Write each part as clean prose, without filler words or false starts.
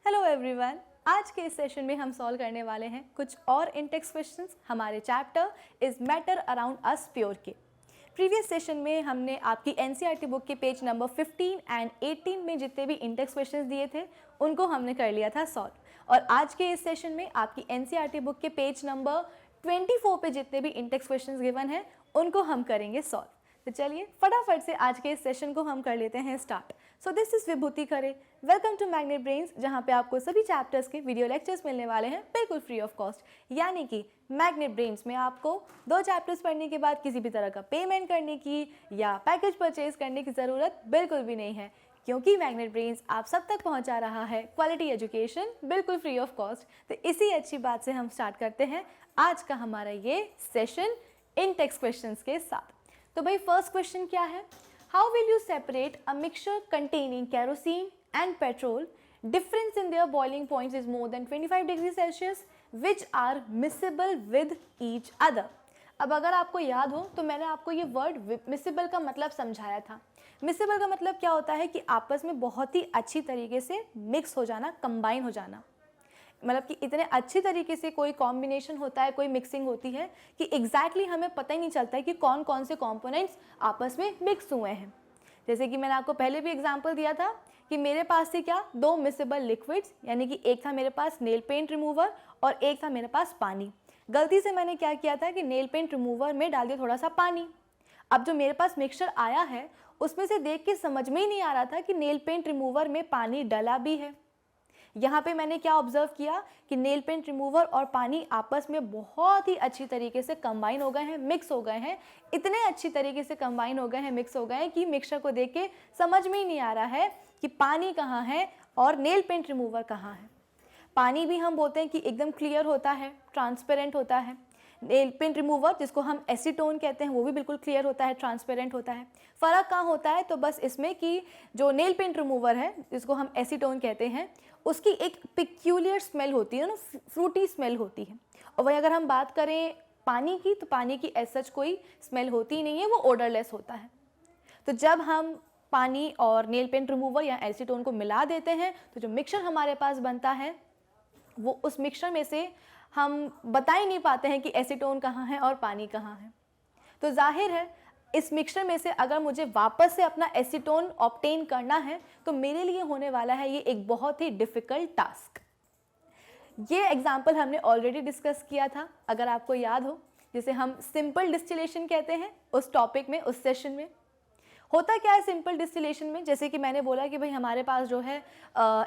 Hello everyone, आज के इस सेशन में हम सॉल्व करने वाले हैं कुछ और इंटेक्स क्वेश्चंस हमारे chapter is matter around us pure के। प्रीवियस सेशन में हमने आपकी एनसीईआरटी बुक के पेज नंबर 15 एंड 18 में जितने भी इंटेक्स क्वेश्चंस दिए थे उनको हमने कर लिया था सॉल्व, और आज के इस सेशन में आपकी एनसीईआरटी बुक के पेज नंबर 24 पे जितने भी इंटेक्स क्वेश्चंस गिवन हैं उनको हम करेंगे सॉल्व। तो चलिए फटाफट से आज के इस सेशन को हम कर लेते हैं start. So this is Vibhuti Khare, welcome to Magnet Brains, जहाँ पे आपको सभी चैप्टर्स के वीडियो लेक्चर्स मिलने वाले हैं बिल्कुल फ्री ऑफ कॉस्ट। यानी कि मैग्नेट ब्रेन्स में आपको 2 चैप्टर्स पढ़ने के बाद किसी भी तरह का पेमेंट करने की या पैकेज परचेज करने की ज़रूरत बिल्कुल भी नहीं है, क्योंकि मैग्नेट ब्रेन्स आप सब तक पहुंचा रहा है क्वालिटी एजुकेशन बिल्कुल फ्री ऑफ कॉस्ट। तो इसी अच्छी बात से हम स्टार्ट करते हैं आज का हमारा ये सेशन इंटेक्स क्वेश्चंस के साथ। तो भाई फर्स्ट क्वेश्चन क्या है, how will you separate a mixture containing kerosene and petrol, difference in their boiling points is more than 25 degree Celsius, which are miscible with each other. अब अगर आपको याद हो तो मैंने आपको ये वर्ड मिसेबल का मतलब समझाया था। मिसेबल का मतलब क्या होता है कि आपस में बहुत ही अच्छी तरीके से मिक्स हो जाना, कंबाइन हो जाना, मतलब कि इतने अच्छी तरीके से कोई कॉम्बिनेशन होता है, कोई मिक्सिंग होती है कि एग्जैक्टली हमें पता ही नहीं चलता है कि कौन कौन से कंपोनेंट्स आपस में मिक्स हुए हैं। जैसे कि मैंने आपको पहले भी एग्जांपल दिया था कि मेरे पास से क्या 2 मिसेबल लिक्विड्स, यानी कि एक था मेरे पास नेल पेंट रिमूवर और एक था मेरे पास पानी। गलती से मैंने क्या किया था कि नेल पेंट रिमूवर में डाल दिया थोड़ा सा पानी। अब जो मेरे पास मिक्सचर आया है उसमें से देख के समझ में ही नहीं आ रहा था कि नेल पेंट रिमूवर में पानी डला भी है। यहाँ पे मैंने क्या ऑब्जर्व किया कि नेल पेंट रिमूवर और पानी आपस में बहुत ही अच्छी तरीके से कंबाइन हो गए हैं, मिक्स हो गए हैं, इतने अच्छी तरीके से कंबाइन हो गए हैं, मिक्स हो गए हैं कि मिक्सचर को देख के समझ में ही नहीं आ रहा है कि पानी कहाँ है और नेल पेंट रिमूवर कहाँ है। पानी भी हम बोलते हैं कि एकदम क्लियर होता है, ट्रांसपेरेंट होता है। नेल पेंट रिमूवर जिसको हम एसीटोन कहते हैं वो भी बिल्कुल क्लियर होता है, ट्रांसपेरेंट होता है। फ़र्क कहाँ होता है, तो बस इसमें कि जो नेल पेंट रिमूवर है जिसको हम एसीटोन कहते हैं उसकी एक पिक्यूलियर स्मेल होती है ना, फ्रूटी स्मेल होती है। और वही अगर हम बात करें पानी की तो पानी की एज सच कोई स्मेल होती ही नहीं है, वो ओडरलेस होता है। तो जब हम पानी और नेल पेंट रिमूवर या एसीटोन को मिला देते हैं तो जो मिक्सचर हमारे पास बनता है वो उस मिक्सचर में से हम बता ही नहीं पाते हैं कि एसीटोन कहाँ है और पानी कहाँ है। तो जाहिर है इस मिक्सचर में से अगर मुझे वापस से अपना एसीटोन ऑब्टेन करना है तो मेरे लिए होने वाला है ये एक बहुत ही डिफ़िकल्ट टास्क। ये एग्जाम्पल हमने ऑलरेडी डिस्कस किया था, अगर आपको याद हो, जिसे हम सिंपल डिस्टिलेशन कहते हैं उस टॉपिक में, उस सेशन में। होता क्या है सिंपल डिस्टिलेशन में, जैसे कि मैंने बोला कि भाई हमारे पास जो है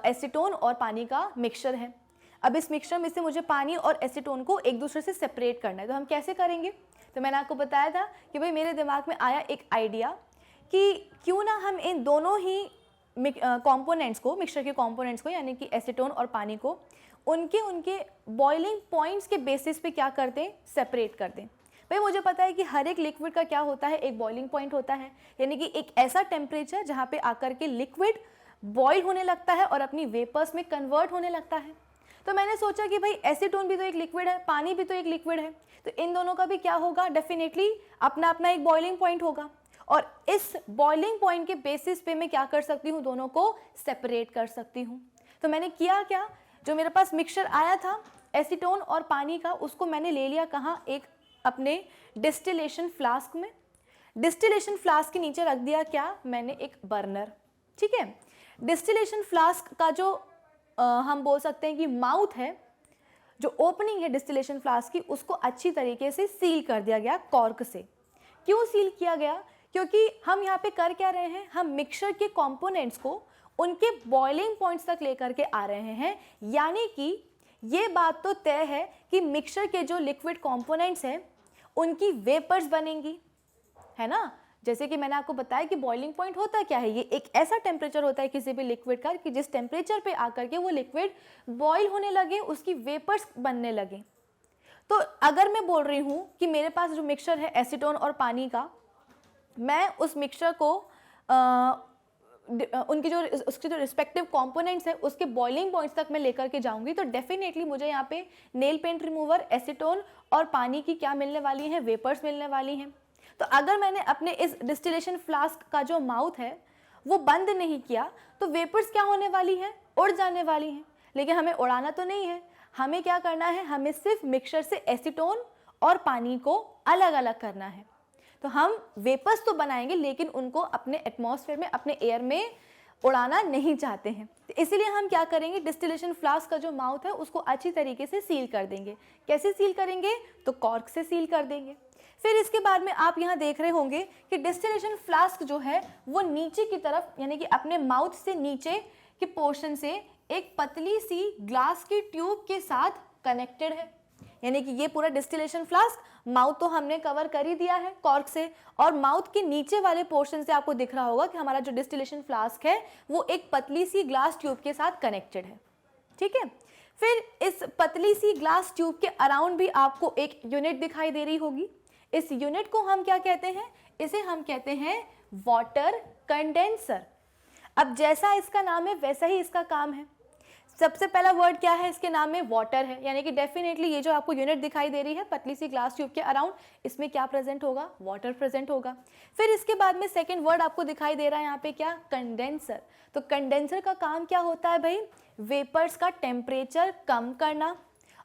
एसीटोन और पानी का मिक्सचर है। अब इस मिक्सचर में से मुझे पानी और एसीटोन को एक दूसरे से सेपरेट करना है, तो हम कैसे करेंगे। तो मैंने आपको बताया था कि भाई मेरे दिमाग में आया एक आइडिया कि क्यों ना हम इन दोनों ही कंपोनेंट्स को, मिक्सचर के कंपोनेंट्स को, यानी कि एसीटोन और पानी को उनके बॉइलिंग पॉइंट्स के बेसिस पे क्या कर दें, सेपरेट कर दें। भाई मुझे पता है कि हर एक लिक्विड का क्या होता है, एक बॉइलिंग पॉइंट होता है, यानी कि एक ऐसा टेम्परेचर जहाँ पे आकर के लिक्विड बॉयल होने लगता है और अपनी वेपर्स में कन्वर्ट होने लगता है। तो मैंने सोचा कि भाई एसीटोन भी तो एक लिक्विड है, पानी भी तो एक लिक्विड है, तो इन दोनों का भी क्या होगा, डेफिनेटली अपना अपना एक बॉइलिंग पॉइंट होगा। और इस बॉइलिंग पॉइंट के बेसिस पे मैं क्या कर सकती हूँ, दोनों को सेपरेट कर सकती हूँ। तो मैंने किया क्या, जो मेरे पास मिक्सचर आया था एसीटोन और पानी का, उसको मैंने ले लिया कहाँ, एक अपने डिस्टिलेशन फ्लास्क में। डिस्टिलेशन फ्लास्क के नीचे रख दिया क्या, मैंने एक बर्नर। ठीक है, डिस्टिलेशन फ्लास्क का जो हम बोल सकते हैं कि माउथ है, जो ओपनिंग है डिस्टिलेशन फ्लास्क की, उसको अच्छी तरीके से सील कर दिया गया कॉर्क से। क्यों सील किया गया, क्योंकि हम यहाँ पे कर क्या रहे हैं, हम मिक्सचर के कंपोनेंट्स को उनके बॉइलिंग पॉइंट्स तक लेकर के आ रहे हैं। यानी कि ये बात तो तय है कि मिक्सचर के जो लिक्विड कंपोनेंट्स हैं उनकी वेपर्स बनेंगी, है ना। जैसे कि मैंने आपको बताया कि बॉइलिंग पॉइंट होता क्या है, ये एक ऐसा टेम्परेचर होता है किसी भी लिक्विड का कि जिस टेम्परेचर पे आकर के वो लिक्विड बॉयल होने लगे, उसकी वेपर्स बनने लगे। तो अगर मैं बोल रही हूँ कि मेरे पास जो मिक्सचर है एसीटोन और पानी का, मैं उस मिक्सचर को उसके जो रिस्पेक्टिव कंपोनेंट्स हैं उसके बॉइलिंग पॉइंट्स तक मैं लेकर के जाऊंगी, तो डेफिनेटली मुझे यहाँ पे नेल पेंट रिमूवर, एसीटोन और पानी की क्या मिलने वाली हैं, वेपर्स मिलने वाली हैं। तो अगर मैंने अपने इस डिस्टिलेशन फ्लास्क का जो माउथ है वो बंद नहीं किया तो वेपर्स क्या होने वाली हैं, उड़ जाने वाली हैं। लेकिन हमें उड़ाना तो नहीं है, हमें क्या करना है, हमें सिर्फ मिक्सचर से एसीटोन और पानी को अलग अलग करना है। तो हम वेपर्स तो बनाएंगे लेकिन उनको अपने एटमॉस्फेयर में, अपने एयर में उड़ाना नहीं चाहते हैं। तो इसीलिए हम क्या करेंगे, डिस्टिलेशन फ्लास्क का जो माउथ है उसको अच्छी तरीके से सील कर देंगे। कैसे सील करेंगे, तो कॉर्क से सील कर देंगे। फिर इसके बाद में आप यहाँ देख रहे होंगे कि डिस्टिलेशन फ्लास्क जो है वो नीचे की तरफ, यानी कि अपने माउथ से नीचे के पोर्शन से एक पतली सी ग्लास की ट्यूब के साथ कनेक्टेड है। यानी कि ये पूरा डिस्टिलेशन फ्लास्क, माउथ तो हमने कवर कर ही दिया है कॉर्क से, और माउथ के नीचे वाले पोर्शन से आपको दिख रहा होगा कि हमारा जो डिस्टिलेशन फ्लास्क है वो एक पतली सी ग्लास ट्यूब के साथ कनेक्टेड है। ठीक है, फिर इस पतली सी ग्लास ट्यूब के अराउंड भी आपको एक यूनिट दिखाई दे रही होगी। इस यूनिट को हम क्या कहते हैं, इसे हम कहते हैं वाटर कंडेंसर। अब जैसा इसका नाम है वैसा ही इसका काम है। सबसे पहला वर्ड क्या है इसके नाम में, वाटर है, यानी कि डेफिनेटली ये जो आपको यूनिट दिखाई दे रही है पतली सी ग्लास ट्यूब के अराउंड, इसमें क्या प्रेजेंट होगा, वाटर प्रेजेंट होगा। फिर इसके बाद में सेकंड वर्ड आपको दिखाई दे रहा है यहाँ पे क्या, कंडेंसर। तो कंडेंसर का काम क्या होता है भाई, वेपर्स का टेम्परेचर कम करना,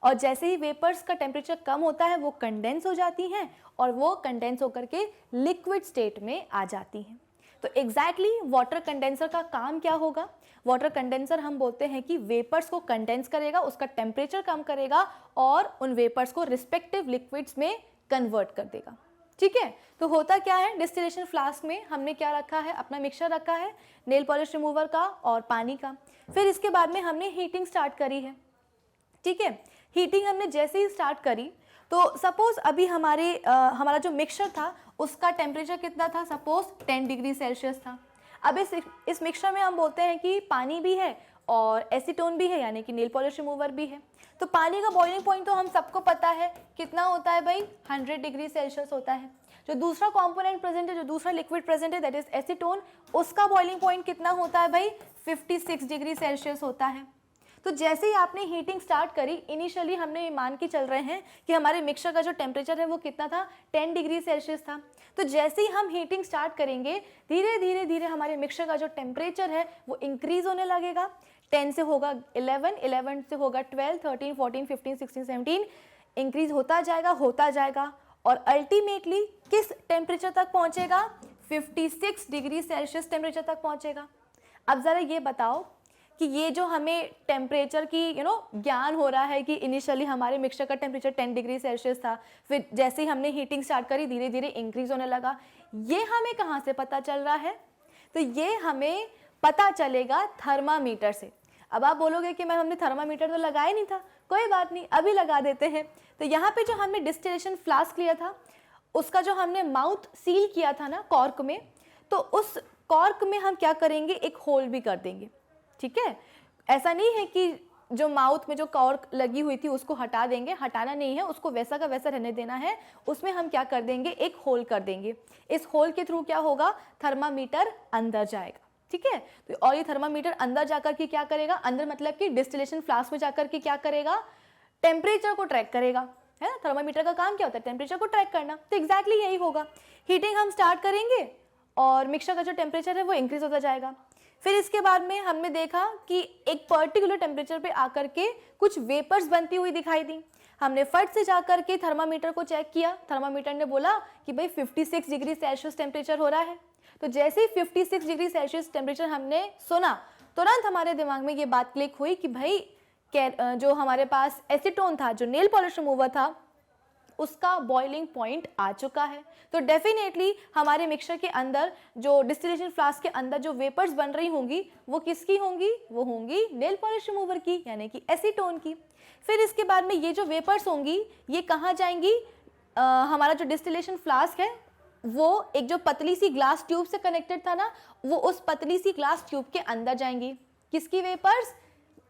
और जैसे ही वेपर्स का टेम्परेचर कम होता है वो कंडेंस हो जाती हैं और वो कंडेंस होकर के लिक्विड स्टेट में आ जाती हैं। तो एग्जैक्टली वाटर कंडेंसर का काम क्या होगा, वाटर कंडेंसर हम बोलते हैं कि वेपर्स को कंडेंस करेगा, उसका टेम्परेचर कम करेगा और उन वेपर्स को रिस्पेक्टिव लिक्विड्स में कन्वर्ट कर देगा। ठीक है, तो होता क्या है, डिस्टिलेशन फ्लास्क में हमने क्या रखा है, अपना मिक्सचर रखा है नेल पॉलिश रिमूवर का और पानी का। फिर इसके बाद में हमने हीटिंग स्टार्ट करी है। ठीक है, हीटिंग हमने जैसे ही स्टार्ट करी तो सपोज अभी हमारा जो मिक्सचर था उसका टेम्परेचर कितना था, सपोज 10 डिग्री सेल्सियस था। अब इस मिक्सचर में हम बोलते हैं कि पानी भी है और एसीटोन भी है, यानी कि नेल पॉलिश रिमूवर भी है। तो पानी का बॉइलिंग पॉइंट तो हम सबको पता है कितना होता है भाई, 100 डिग्री सेल्सियस होता है। जो दूसरा कंपोनेंट प्रेजेंट है, जो दूसरा लिक्विड प्रेजेंट है, दैट इज एसीटोन, उसका बॉइलिंग पॉइंट कितना होता है भाई, 56 डिग्री सेल्सियस होता है। तो जैसे ही आपने हीटिंग स्टार्ट करी, इनिशियली हमने ये मान के चल रहे हैं कि हमारे मिक्सचर का जो टेम्परेचर है वो कितना था, 10 डिग्री सेल्सियस था। तो जैसे ही हम हीटिंग स्टार्ट करेंगे धीरे धीरे धीरे हमारे मिक्सचर का जो टेम्परेचर है वो इंक्रीज होने लगेगा। 10 से होगा 11, 11 से होगा 12, 13, 14, 15, 16, 17, इंक्रीज होता जाएगा और अल्टीमेटली किस टेम्परेचर तक पहुंचेगा, 56 डिग्री सेल्सियस टेम्परेचर तक पहुंचेगा। अब ज़रा ये बताओ कि ये जो हमें टेम्परेचर की ज्ञान हो रहा है कि इनिशियली हमारे मिक्सचर का टेम्परेचर 10 डिग्री सेल्सियस था, फिर जैसे ही हमने हीटिंग स्टार्ट करी धीरे धीरे इंक्रीज होने लगा, ये हमें कहाँ से पता चल रहा है, तो ये हमें पता चलेगा थर्मामीटर से। अब आप बोलोगे कि मैम हमने थर्मामीटर तो लगाया नहीं था, कोई बात नहीं, अभी लगा देते हैं। तो यहाँ पे जो हमने डिस्टिलेशन फ्लास्क लिया था उसका जो हमने माउथ सील किया था ना कॉर्क में, तो उस कॉर्क में हम क्या करेंगे, एक होल भी कर देंगे। ठीक है, ऐसा नहीं है कि जो माउथ में जो कॉर्क लगी हुई थी उसको हटा देंगे, हटाना नहीं है, उसको वैसा का वैसा रहने देना है। उसमें हम क्या कर देंगे, एक होल कर देंगे। इस होल के थ्रू क्या होगा, थर्मामीटर अंदर जाएगा। ठीक है, तो और ये थर्मामीटर अंदर जाकर के क्या करेगा, अंदर मतलब कि डिस्टिलेशन फ्लास्क में जाकर के क्या करेगा, टेम्परेचर को ट्रैक करेगा, है ना। थर्मामीटर का काम क्या होता है, टेम्परेचर को ट्रैक करना। तो एग्जैक्टली यही होगा, हीटिंग हम स्टार्ट करेंगे और मिक्सचर का जो टेम्परेचर है वो इंक्रीज होता जाएगा। फिर इसके बाद में हमने देखा कि एक पर्टिकुलर टेम्परेचर पे आकर के कुछ वेपर्स बनती हुई दिखाई दी। हमने फट से जाकर के थर्मामीटर को चेक किया, थर्मामीटर ने बोला कि भाई 56 डिग्री सेल्सियस टेम्परेचर हो रहा है। तो जैसे ही 56 डिग्री सेल्सियस टेम्परेचर हमने सुना, तुरंत हमारे दिमाग में ये बात क्लिक हुई कि भाई जो हमारे पास एसीटोन था, जो नेल पॉलिश रिमूवर था, उसका बॉइलिंग पॉइंट आ चुका है। तो डेफिनेटली हमारे मिक्सचर के अंदर, जो डिस्टिलेशन फ्लास्क के अंदर जो वेपर्स बन रही होंगी वो किसकी होंगी, वो होंगी नेल पॉलिश रिमूवर की, यानी कि एसीटोन की। फिर इसके बाद में ये जो वेपर्स होंगी ये कहाँ जाएंगी, हमारा जो डिस्टिलेशन फ्लास्क है वो एक जो पतली सी ग्लास ट्यूब से कनेक्टेड था ना, वो उस पतली सी ग्लास ट्यूब के अंदर जाएंगी। किसकी वेपर्स,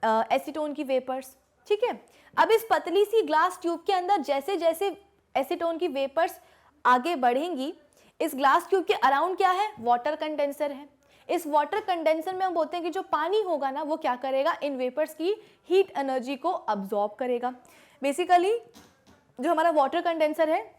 एसीटोन की वेपर्स। ठीक है, अब इस पतली सी ग्लास ट्यूब के अंदर जैसे जैसे एसीटोन की वेपर्स आगे बढ़ेंगी, इस ग्लास ट्यूब के अराउंड क्या है, वाटर कंडेंसर है। इस वाटर कंडेंसर में हम बोलते हैं कि जो पानी होगा ना वो क्या करेगा, इन वेपर्स की हीट एनर्जी को अब्जॉर्ब करेगा। बेसिकली जो हमारा वाटर कंडेंसर है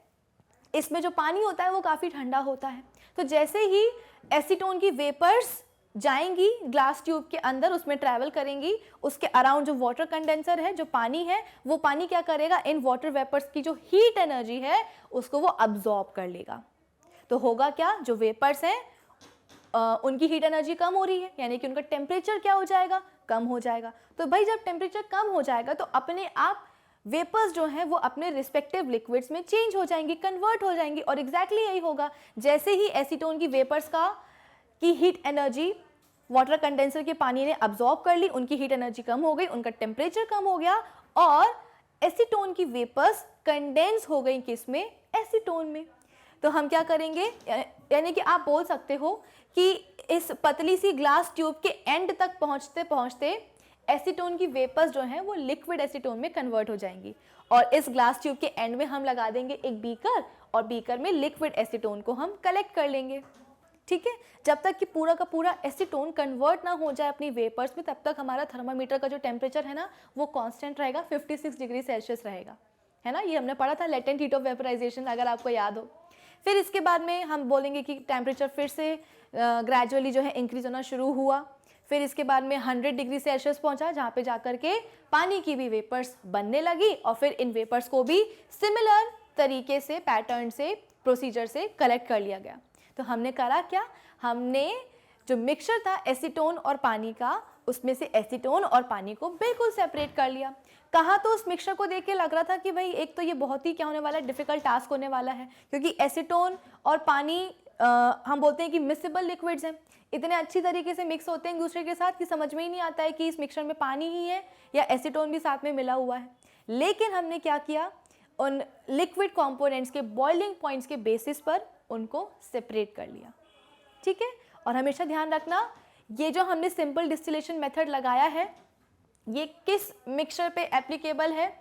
इसमें जो पानी होता है वो काफ़ी ठंडा होता है। तो जैसे ही एसीटोन की वेपर्स जाएंगी ग्लास ट्यूब के अंदर, उसमें ट्रैवल करेंगी, उसके अराउंड जो वाटर कंडेंसर है, जो पानी है, वो पानी क्या करेगा, इन वाटर वेपर्स की जो हीट एनर्जी है उसको वो अब्जॉर्ब कर लेगा। तो होगा क्या, जो वेपर्स हैं उनकी हीट एनर्जी कम हो रही है, यानी कि उनका टेम्परेचर क्या हो जाएगा, कम हो जाएगा। तो भाई जब टेम्परेचर कम हो जाएगा तो अपने आप वेपर्स जो हैं वो अपने रिस्पेक्टिव लिक्विड्स में चेंज हो जाएंगी, कन्वर्ट हो जाएंगी। और एग्जैक्टली यही होगा, जैसे ही एसीटोन की वेपर्स की हीट एनर्जी वाटर कंडेंसर के पानी ने अब्जॉर्ब कर ली, उनकी हीट एनर्जी कम हो गई, उनका टेम्परेचर कम हो गया और एसीटोन की वेपर्स कंडेंस हो गई किस में, एसीटोन में। तो हम क्या करेंगे, यानी कि आप बोल सकते हो कि इस पतली सी ग्लास ट्यूब के एंड तक पहुंचते पहुंचते एसीटोन की वेपर्स जो हैं वो लिक्विड एसीटोन में कन्वर्ट हो जाएंगी। और इस ग्लास ट्यूब के एंड में हम लगा देंगे एक बीकर और बीकर में लिक्विड एसीटोन को हम कलेक्ट कर लेंगे। ठीक है, जब तक कि पूरा का पूरा एसीटोन कन्वर्ट ना हो जाए अपनी वेपर्स में, तब तक हमारा थर्मामीटर का जो टेम्परेचर है ना वो कांस्टेंट रहेगा, 56 डिग्री सेल्सियस रहेगा, है ना। ये हमने पढ़ा था लेटेंट हीट ऑफ वेपराइजेशन, अगर आपको याद हो। फिर इसके बाद में हम बोलेंगे कि टेम्परेचर फिर से ग्रेजुअली जो है इंक्रीज होना शुरू हुआ। फिर इसके बाद में 100 डिग्री सेल्सियस पहुंचा, जहाँ पे जाकर के पानी की भी वेपर्स बनने लगी और फिर इन वेपर्स को भी सिमिलर तरीके से, पैटर्न से, प्रोसीजर से कलेक्ट कर लिया गया। तो हमने करा क्या, हमने जो मिक्सचर था एसीटोन और पानी का, उसमें से एसीटोन और पानी को बिल्कुल सेपरेट कर लिया। कहाँ तो उस मिक्सचर को देख के लग रहा था कि भाई एक तो ये बहुत ही क्या होने वाला है, डिफिकल्ट टास्क होने वाला है, क्योंकि एसीटोन और पानी हम बोलते हैं कि मिक्सेबल लिक्विड्स हैं, इतने अच्छी तरीके से मिक्स होते हैं एक दूसरे के साथ कि समझ में ही नहीं आता है कि इस मिक्सचर में पानी ही है या एसीटोन भी साथ में मिला हुआ है। लेकिन हमने क्या किया, उन लिक्विड कंपोनेंट्स के बॉइलिंग पॉइंट्स के बेसिस पर उनको सेपरेट कर लिया। ठीक है, और हमेशा ध्यान रखना ये जो हमने सिंपल डिस्टिलेशन मेथड लगाया है ये किस मिक्सचर पे एप्लीकेबल है,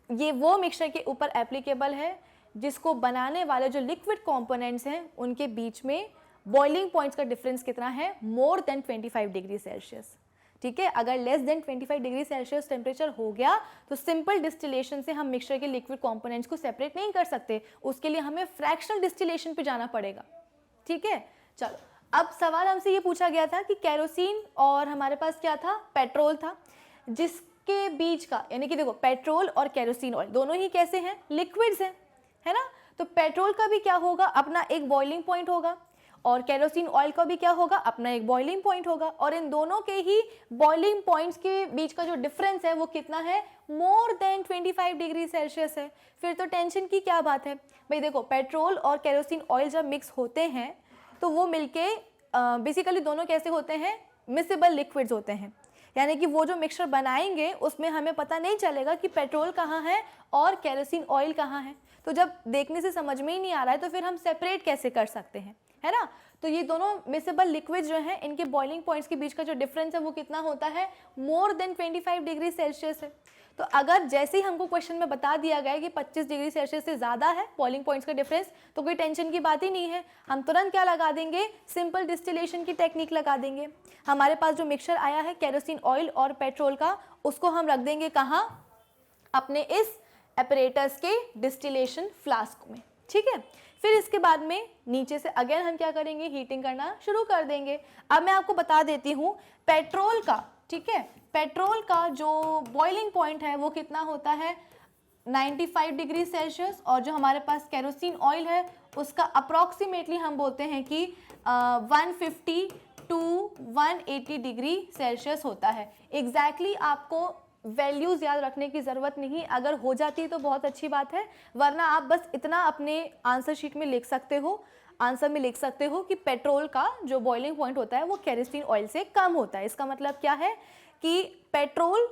ये वो मिक्सचर के ऊपर एप्लीकेबल है जिसको बनाने वाले जो लिक्विड कंपोनेंट्स हैं उनके बीच में बॉइलिंग पॉइंट्स का डिफरेंस कितना है, मोर देन 25 डिग्री सेल्सियस। ठीक है, अगर less than 25 degree Celsius temperature हो गया तो सिंपल डिस्टिलेशन से हम मिक्सचर के लिक्विड कंपोनेंट्स को सेपरेट नहीं कर सकते, उसके लिए हमें फ्रैक्शनल डिस्टिलेशन पे जाना पड़ेगा। ठीक है, चलो अब सवाल हमसे ये पूछा गया था कि केरोसिन और हमारे पास क्या था, पेट्रोल था, जिसके बीच का, यानी कि देखो पेट्रोल और केरोसिन ऑयल दोनों ही कैसे हैं, लिक्विड्स हैं, है ना। तो पेट्रोल का भी क्या होगा, अपना एक बॉइलिंग पॉइंट होगा और केरोसिन ऑयल का भी क्या होगा, अपना एक बॉइलिंग पॉइंट होगा। और इन दोनों के ही बॉइलिंग पॉइंट्स के बीच का जो डिफरेंस है वो कितना है, मोर देन 25 डिग्री सेल्सियस है। फिर तो टेंशन की क्या बात है भाई। देखो पेट्रोल और केरोसिन ऑयल जब मिक्स होते हैं तो वो मिलके बेसिकली दोनों कैसे होते हैं, मिक्सेबल लिक्विड्स होते हैं, यानी कि वो जो मिक्सचर बनाएंगे उसमें हमें पता नहीं चलेगा कि पेट्रोल कहाँ है और केरोसिन ऑयल कहाँ है। तो जब देखने से समझ में ही नहीं आ रहा है तो फिर हम सेपरेट कैसे कर सकते हैं, है ना। तो ये दोनों मिक्सेबल लिक्विड्स जो हैं इनके बॉइलिंग पॉइंट्स के बीच का जो डिफरेंस है वो कितना होता है, मोर देन 25 डिग्री सेल्सियस है। तो अगर जैसे ही हमको क्वेश्चन में बता दिया गया है कि 25 डिग्री सेल्सियस से ज़्यादा है बॉइलिंग पॉइंट्स का डिफरेंस, तो कोई टेंशन की बात ही नहीं है, हम तुरंत क्या लगा देंगे, सिंपल डिस्टिलेशन की टेक्निक लगा देंगे। हमारे पास जो मिक्सचर आया है केरोसिन ऑयल और पेट्रोल का, उसको हम रख देंगे कहाँ, अपने इस एपरेटस के डिस्टिलेशन फ्लास्क में। ठीक है, फिर इसके बाद में नीचे से अगेन हम क्या करेंगे, हीटिंग करना शुरू कर देंगे। अब मैं आपको बता देती हूँ पेट्रोल का, ठीक है, पेट्रोल का जो बॉइलिंग पॉइंट है वो कितना होता है, 95 डिग्री सेल्सियस, और जो हमारे पास केरोसिन ऑयल है उसका अप्रॉक्सीमेटली हम बोलते हैं कि 150 टू 180 डिग्री सेल्सियस होता है। एग्जैक्टली आपको वैल्यूज़ याद रखने की ज़रूरत नहीं, अगर हो जाती तो बहुत अच्छी बात है, वरना आप बस इतना अपने आंसर शीट में लिख सकते हो, आंसर में लिख सकते हो कि पेट्रोल का जो बॉइलिंग पॉइंट होता है वो केरोसिन ऑयल से कम होता है। इसका मतलब क्या है कि पेट्रोल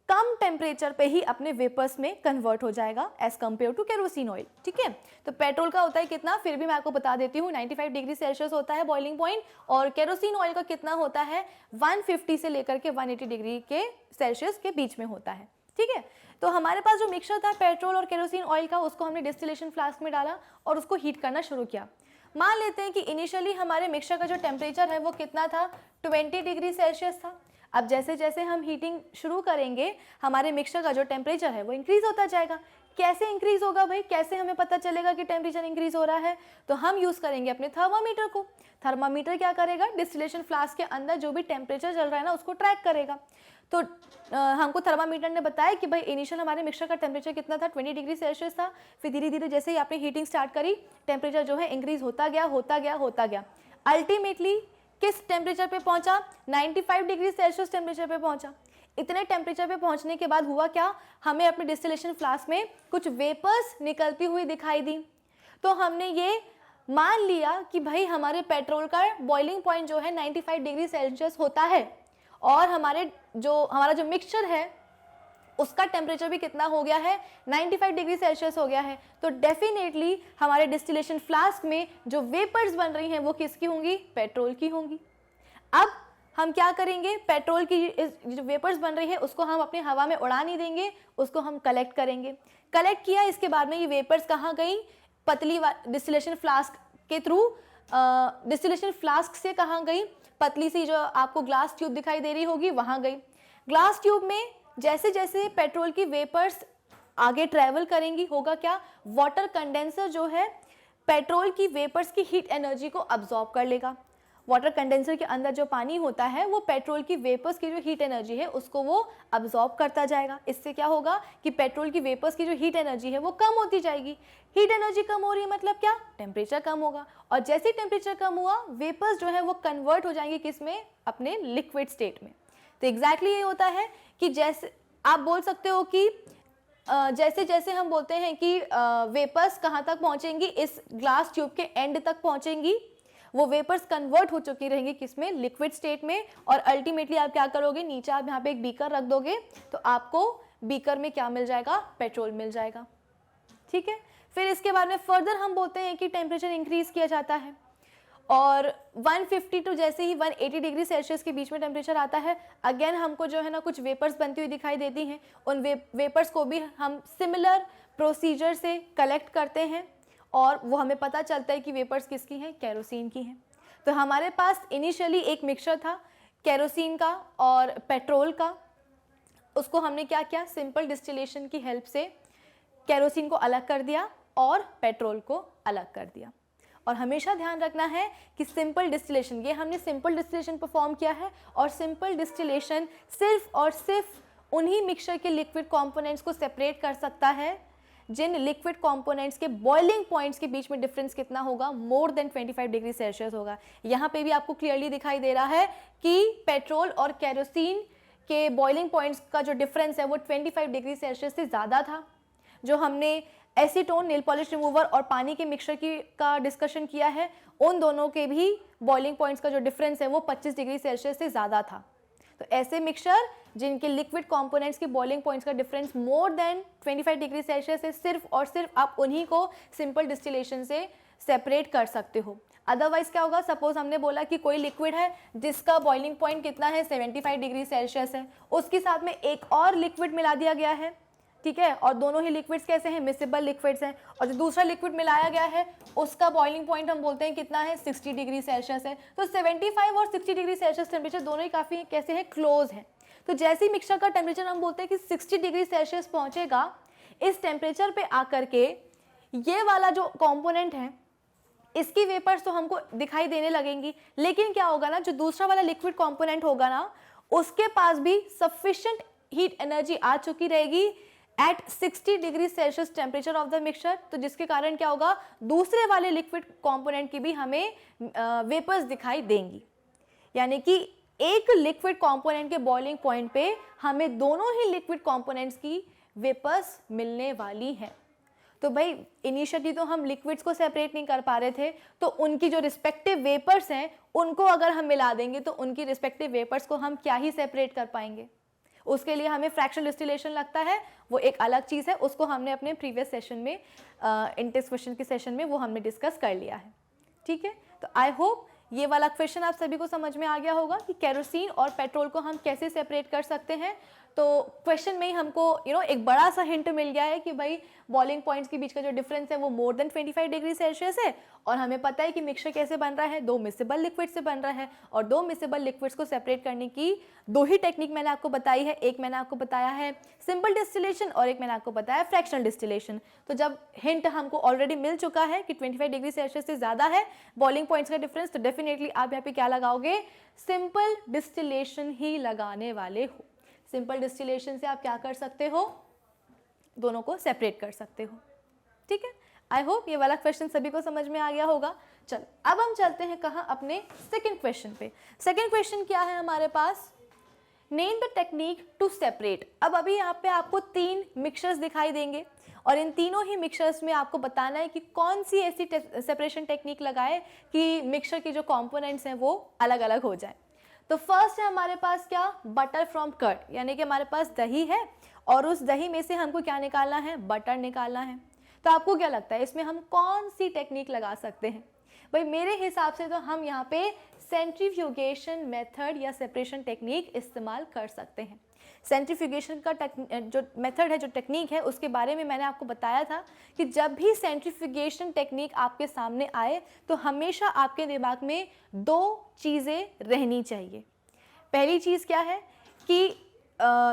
कम टेम्परेचर पे ही अपने वेपर्स में कन्वर्ट हो जाएगा as compared to kerosene oil. ठीक है, तो पेट्रोल का होता है कितना, फिर भी मैं आपको बता देती हूँ, 95 डिग्री सेल्सियस होता है बॉइलिंग पॉइंट, और केरोसिन ऑयल का कितना होता है, 150 से लेकर के 180 डिग्री के सेल्सियस के बीच में होता है। ठीक है, तो हमारे पास जो मिक्सचर था पेट्रोल और केरोसिन ऑयल का, उसको हमने डिस्टिलेशन फ्लास्क में डाला और उसको हीट करना शुरू किया। मान लेते हैं कि इनिशियली हमारे मिक्सचर का जो टेम्परेचर है वो कितना था, 20 डिग्री सेल्सियस था। अब जैसे जैसे हम हीटिंग शुरू करेंगे हमारे मिक्सचर का जो टेम्परेचर है वो इंक्रीज होता जाएगा। कैसे इंक्रीज होगा भाई, कैसे हमें पता चलेगा कि टेम्परेचर इंक्रीज हो रहा है? तो हम यूज़ करेंगे अपने थर्मामीटर को। थर्मामीटर क्या करेगा, डिस्टिलेशन फ्लास्क के अंदर जो भी टेम्परेचर चल रहा है ना उसको ट्रैक करेगा। तो हमको थर्मामीटर ने बताया कि भाई इनिशियल हमारे मिक्सचर का टेम्परेचर कितना था, 20 डिग्री सेल्सियस था। फिर धीरे धीरे जैसे ही आपने हीटिंग स्टार्ट करी टेम्परेचर जो है इंक्रीज होता गया। अल्टीमेटली किस टेम्परेचर पे पहुंचा, 95 डिग्री सेल्सियस टेम्परेचर पे पहुंचा। इतने टेम्परेचर पे पहुंचने के बाद हुआ क्या, हमें अपने डिस्टिलेशन फ्लास्क में कुछ वेपर्स निकलती हुई दिखाई दी। तो हमने ये मान लिया कि भाई हमारे पेट्रोल का बॉइलिंग पॉइंट जो है 95 डिग्री सेल्सियस होता है और हमारा जो मिक्सचर है उसका टेम्परेचर भी कितना हो गया है, 95 डिग्री सेल्सियस हो गया है। तो डेफिनेटली हमारे डिस्टिलेशन फ्लास्क में जो वेपर्स बन रही हैं वो किसकी होंगी, पेट्रोल की होंगी। अब हम क्या करेंगे, पेट्रोल की जो वेपर्स बन रही है उसको हम अपनी हवा में उड़ा नहीं देंगे, उसको हम कलेक्ट करेंगे। कलेक्ट किया, इसके बाद में ये वेपर्स कहाँ गई, पतली डिस्टिलेशन फ्लास्क के थ्रू, डिस्टिलेशन फ्लास्क से कहाँ गई, पतली सी जो आपको ग्लास ट्यूब दिखाई दे रही होगी वहाँ गई। ग्लास ट्यूब में जैसे जैसे पेट्रोल की वेपर्स आगे ट्रैवल करेंगी होगा क्या, वाटर कंडेंसर जो है पेट्रोल की वेपर्स की हीट एनर्जी को अब्जॉर्ब कर लेगा। वाटर कंडेंसर के अंदर जो पानी होता है वो पेट्रोल की वेपर्स की जो हीट एनर्जी है उसको वो अब्जॉर्ब करता जाएगा। इससे क्या होगा कि पेट्रोल की वेपर्स की जो हीट एनर्जी है वो कम होती जाएगी। हीट एनर्जी कम हो रही है मतलब क्या, टेम्परेचर कम होगा। और जैसे ही टेम्परेचर कम हुआ वेपर्स जो है वो कन्वर्ट हो जाएंगे किस में, अपने लिक्विड स्टेट में। तो एग्जैक्टली ये होता है कि जैसे आप बोल सकते हो कि जैसे जैसे हम बोलते हैं कि वेपर्स कहाँ तक पहुँचेंगी, इस ग्लास ट्यूब के एंड तक पहुँचेंगी, वो वेपर्स कन्वर्ट हो चुकी रहेंगी किसमें, लिक्विड स्टेट में। और अल्टीमेटली आप क्या करोगे, नीचे आप यहाँ पे एक बीकर रख दोगे तो आपको बीकर में क्या मिल जाएगा, पेट्रोल मिल जाएगा। ठीक है, फिर इसके बाद में फर्दर हम बोलते हैं कि टेम्परेचर इंक्रीज किया जाता है और 150 टू जैसे ही 180 डिग्री सेल्सियस के बीच में टेम्परेचर आता है, अगेन हमको जो है ना कुछ वेपर्स बनती हुई दिखाई देती हैं। उन वेपर्स को भी हम सिमिलर प्रोसीजर से कलेक्ट करते हैं और वो हमें पता चलता है कि वेपर्स किसकी हैं, केरोसिन की हैं। तो हमारे पास इनिशियली एक मिक्सचर था केरोसिन का और पेट्रोल का, उसको हमने क्या किया, सिंपल डिस्टिलेशन की हेल्प से केरोसिन को अलग कर दिया और पेट्रोल को अलग कर दिया। और हमेशा ध्यान रखना है कि सिंपल डिस्टिलेशन, ये हमने सिंपल डिस्टिलेशन परफॉर्म किया है और सिंपल डिस्टिलेशन सिर्फ और सिर्फ उन्हीं मिक्सचर के लिक्विड कंपोनेंट्स को सेपरेट कर सकता है जिन लिक्विड कंपोनेंट्स के बॉइलिंग पॉइंट्स के बीच में डिफरेंस कितना होगा, मोर देन 25 डिग्री सेल्सियस होगा। यहाँ पे भी आपको क्लियरली दिखाई दे रहा है कि पेट्रोल और केरोसिन के बॉइलिंग पॉइंट्स का जो डिफरेंस है वो 25 डिग्री सेल्सियस से ज़्यादा था। जो हमने एसीटोन, नेल पॉलिश रिमूवर और पानी के मिक्सचर का डिस्कशन किया है, उन दोनों के भी बॉइलिंग पॉइंट्स का जो डिफरेंस है वो 25 डिग्री सेल्सियस से ज़्यादा था। तो ऐसे मिक्सचर जिनके लिक्विड कंपोनेंट्स के बॉइलिंग पॉइंट्स का डिफरेंस मोर देन 25 डिग्री सेल्सियस है, सिर्फ और सिर्फ आप उन्हीं को सिंपल डिस्टिलेशन से सेपरेट कर सकते हो। अदरवाइज क्या होगा, सपोज हमने बोला कि कोई लिक्विड है जिसका बॉइलिंग पॉइंट कितना है, 75 डिग्री सेल्सियस है, उसके साथ में एक और लिक्विड मिला दिया गया है, ठीक है, और दोनों ही लिक्विड्स कैसे हैं, मिसिबल लिक्विड्स हैं, और जो दूसरा लिक्विड मिलाया गया है उसका बॉइलिंग पॉइंट हम बोलते हैं कितना है, 60 डिग्री सेल्सियस है। तो 75 और 60 डिग्री सेल्सियस टेम्परेचर दोनों ही काफ़ी कैसे हैं, क्लोज हैं। तो जैसे ही मिक्सचर का टेम्परेचर हम बोलते हैं कि 60 डिग्री सेल्सियस पहुंचेगा, इस टेम्परेचर पे आकर के ये वाला जो कॉम्पोनेंट है इसकी वेपर्स तो हमको दिखाई देने लगेंगी, लेकिन क्या होगा ना, जो दूसरा वाला लिक्विड कॉम्पोनेंट होगा ना उसके पास भी सफिशिएंट हीट एनर्जी आ चुकी रहेगी at 60 degree Celsius temperature of the mixture. तो जिसके कारण क्या होगा, दूसरे वाले लिक्विड कंपोनेंट की भी हमें वेपर्स दिखाई देंगी। यानी कि एक लिक्विड कंपोनेंट के बॉइलिंग पॉइंट पे हमें दोनों ही लिक्विड कंपोनेंट्स की वेपर्स मिलने वाली हैं। तो भाई इनिशियली तो हम लिक्विड्स को सेपरेट नहीं कर पा रहे थे, तो उनकी जो रिस्पेक्टिव वेपर्स हैं उनको अगर हम मिला देंगे तो उनकी रिस्पेक्टिव वेपर्स को हम क्या ही सेपरेट कर पाएंगे। उसके लिए हमें फ्रैक्शनल डिस्टिलेशन लगता है, वो एक अलग चीज़ है, उसको हमने अपने प्रीवियस सेशन में इंटेक्स क्वेश्चन के सेशन में वो हमने डिस्कस कर लिया है। ठीक है, तो आई होप ये वाला क्वेश्चन आप सभी को समझ में आ गया होगा कि केरोसिन और पेट्रोल को हम कैसे सेपरेट कर सकते हैं। तो क्वेश्चन में ही हमको एक बड़ा सा हिंट मिल गया है कि भाई बॉइलिंग पॉइंट्स के बीच का जो डिफरेंस है वो मोर देन 25 डिग्री सेल्सियस है, और हमें पता है कि मिक्सचर कैसे बन रहा है, 2 मिक्सेबल लिक्विड से बन रहा है, और 2 मिक्सेबल लिक्विड्स को सेपरेट करने की 2 ही टेक्निक मैंने आपको बताई है। एक मैंने आपको बताया है सिंपल डिस्टिलेशन और एक मैंने आपको बताया फ्रैक्शनल डिस्टिलेशन। तो जब हिंट हमको ऑलरेडी मिल चुका है कि 25 डिग्री सेल्सियस से ज़्यादा है बॉइलिंग पॉइंट्स का डिफरेंस, तो डेफिनेटली आप यहाँ पे क्या लगाओगे, सिंपल डिस्टिलेशन ही लगाने वाले हो। सिंपल डिस्टिलेशन से आप क्या कर सकते हो, दोनों को सेपरेट कर सकते हो। ठीक है, आई होप ये वाला क्वेश्चन सभी को समझ में आ गया होगा। चलो अब हम चलते हैं कहाँ, अपने सेकंड क्वेश्चन पे। सेकंड क्वेश्चन क्या है हमारे पास, name the technique to separate. अब अभी यहाँ पे आपको 3 मिक्सचर्स दिखाई देंगे और इन तीनों ही मिक्सचर्स में आपको बताना है कि कौन सी ऐसी सेपरेशन टेक्निक लगाए कि मिक्सचर के जो कंपोनेंट्स हैं वो अलग अलग हो जाए। तो फर्स्ट है हमारे पास क्या, बटर फ्रॉम कर्ड, यानी कि हमारे पास दही है और उस दही में से हमको क्या निकालना है, बटर निकालना है। तो आपको क्या लगता है इसमें हम कौन सी टेक्निक लगा सकते हैं? भाई मेरे हिसाब से तो हम यहाँ पे सेंट्रीफ्यूगेशन मेथड या सेपरेशन टेक्निक इस्तेमाल कर सकते हैं। सेंट्रीफ्यूगेशन का जो मेथड है, जो टेक्निक है, उसके बारे में मैंने आपको बताया था कि जब भी सेंट्रीफ्यूगेशन टेक्निक आपके सामने आए तो हमेशा आपके दिमाग में 2 चीज़ें रहनी चाहिए। पहली चीज़ क्या है कि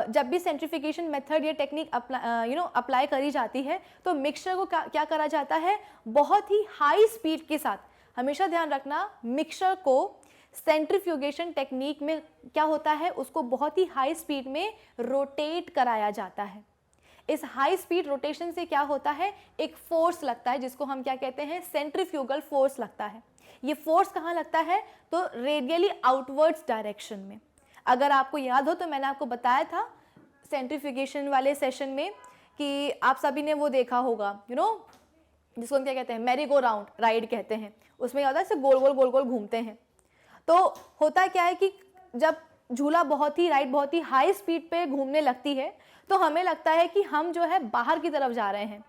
जब भी सेंट्रीफ्यूगेशन मेथड या टेक्निक अप्लाई करी जाती है तो मिक्सचर को क्या करा जाता है, बहुत ही हाई स्पीड के साथ, हमेशा ध्यान रखना मिक्सचर को सेंट्रीफ्यूगेशन टेक्निक में क्या होता है, उसको बहुत ही हाई स्पीड में रोटेट कराया जाता है। इस हाई स्पीड रोटेशन से क्या होता है, एक फोर्स लगता है जिसको हम क्या कहते हैं, सेंट्रीफ्यूगल फोर्स लगता है। ये फोर्स कहाँ लगता है, तो रेडियली आउटवर्ड्स डायरेक्शन में। अगर आपको याद हो तो मैंने आपको बताया था सेंट्रीफ्यूगेशन वाले सेशन में कि आप सभी ने वो देखा होगा, जिसको हम क्या कहते हैं, मैरी गो राउंड राइड कहते हैं। उसमें क्या होता है, ऐसे गोल गोल गोल गोल घूमते हैं। तो होता क्या है कि जब झूला राइड बहुत ही हाई स्पीड पे घूमने लगती है तो हमें लगता है कि हम जो है बाहर की तरफ जा रहे हैं।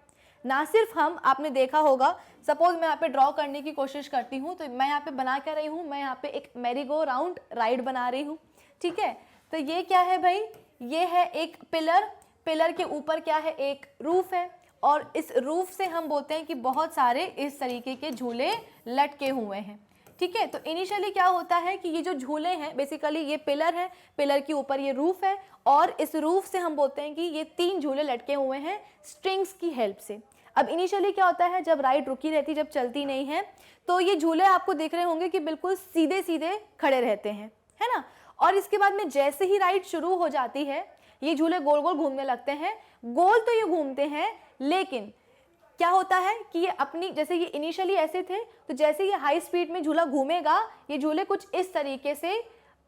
ना सिर्फ हम, आपने देखा होगा, सपोज मैं यहाँ पे ड्रॉ करने की कोशिश करती हूँ तो मैं यहाँ पे बना क्या रही हूँ, मैं यहाँ पे एक मैरी गो राउंड राइड बना रही हूँ। ठीक है, तो ये क्या है भाई, ये है एक पिलर के ऊपर क्या है, एक रूफ है, और इस रूफ से हम बोलते हैं कि बहुत सारे इस तरीके के झूले लटके हुए हैं। ठीक है, तो इनिशियली क्या होता है कि ये जो झूले हैं, बेसिकली ये पिलर है, पिलर के ऊपर ये रूफ है, और इस रूफ से हम बोलते हैं कि ये 3 झूले लटके हुए हैं स्ट्रिंग्स की हेल्प से। अब इनिशियली क्या होता है, जब राइड रुकी रहती, जब चलती नहीं है, तो ये झूले आपको दिख रहे होंगे कि बिल्कुल सीधे सीधे खड़े रहते हैं, है ना। और इसके बाद में जैसे ही राइड शुरू हो जाती है ये झूले गोल गोल घूमने लगते हैं। गोल तो ये घूमते हैं, लेकिन क्या होता है कि ये अपनी, जैसे ये इनिशियली ऐसे थे, तो जैसे ये हाई स्पीड में झूला घूमेगा ये झूले कुछ इस तरीके से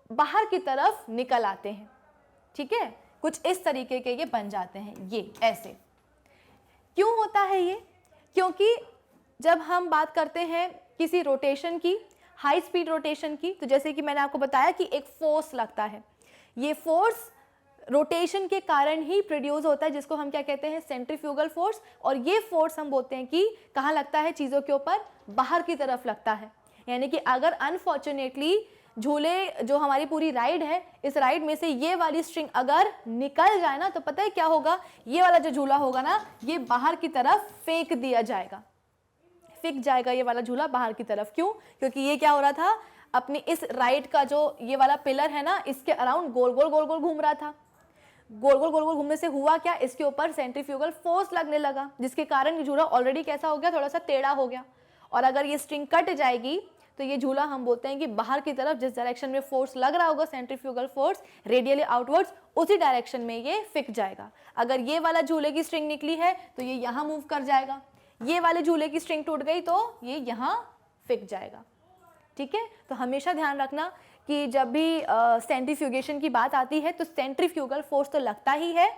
बाहर की तरफ निकल आते हैं। ठीक है, कुछ इस तरीके के ये बन जाते हैं, ये ऐसे। क्यों होता है ये, क्योंकि जब हम बात करते हैं किसी रोटेशन की, हाई स्पीड रोटेशन की, तो जैसे कि मैंने आपको बताया कि एक फोर्स लगता है, ये फोर्स रोटेशन के कारण ही प्रोड्यूस होता है, जिसको हम क्या कहते हैं, सेंट्रीफ्यूगल फोर्स। और ये फोर्स हम बोलते हैं कि कहाँ लगता है, चीज़ों के ऊपर बाहर की तरफ लगता है। यानी कि अगर अनफॉर्चुनेटली झूले, जो हमारी पूरी राइड है, इस राइड में से ये वाली स्ट्रिंग अगर निकल जाए ना, तो पता है क्या होगा, ये वाला जो झूला होगा ना, ये बाहर की तरफ फेंक दिया जाएगा, फेंक जाएगा ये वाला झूला बाहर की तरफ। क्यों, क्योंकि ये क्या हो रहा था, अपनी इस राइड का जो ये वाला पिलर है ना, इसके अराउंड गोल गोल गोल गोल घूम रहा था। गोल गोल गोल गोल घूमने से हुआ क्या, इसके ऊपर सेंट्रीफ्यूगल फोर्स लगने लगा, जिसके कारण ये झूला ऑलरेडी कैसा हो गया, थोड़ा सा टेढ़ा हो गया। और अगर ये स्ट्रिंग कट जाएगी तो ये झूला हम बोलते हैं कि बाहर की तरफ, जिस डायरेक्शन में फोर्स लग रहा होगा, सेंट्रीफ्यूगल फोर्स रेडियली आउटवर्ड्स, उसी डायरेक्शन में ये फिक जाएगा। अगर ये वाला झूले की स्ट्रिंग निकली है तो ये यहाँ मूव कर जाएगा, ये वाले झूले की स्ट्रिंग टूट गई तो ये यहाँ फिक जाएगा। ठीक है, तो हमेशा ध्यान रखना कि जब भी सेंट्रीफ्यूगेशन की बात आती है तो सेंट्रीफ्यूगल फोर्स तो लगता ही है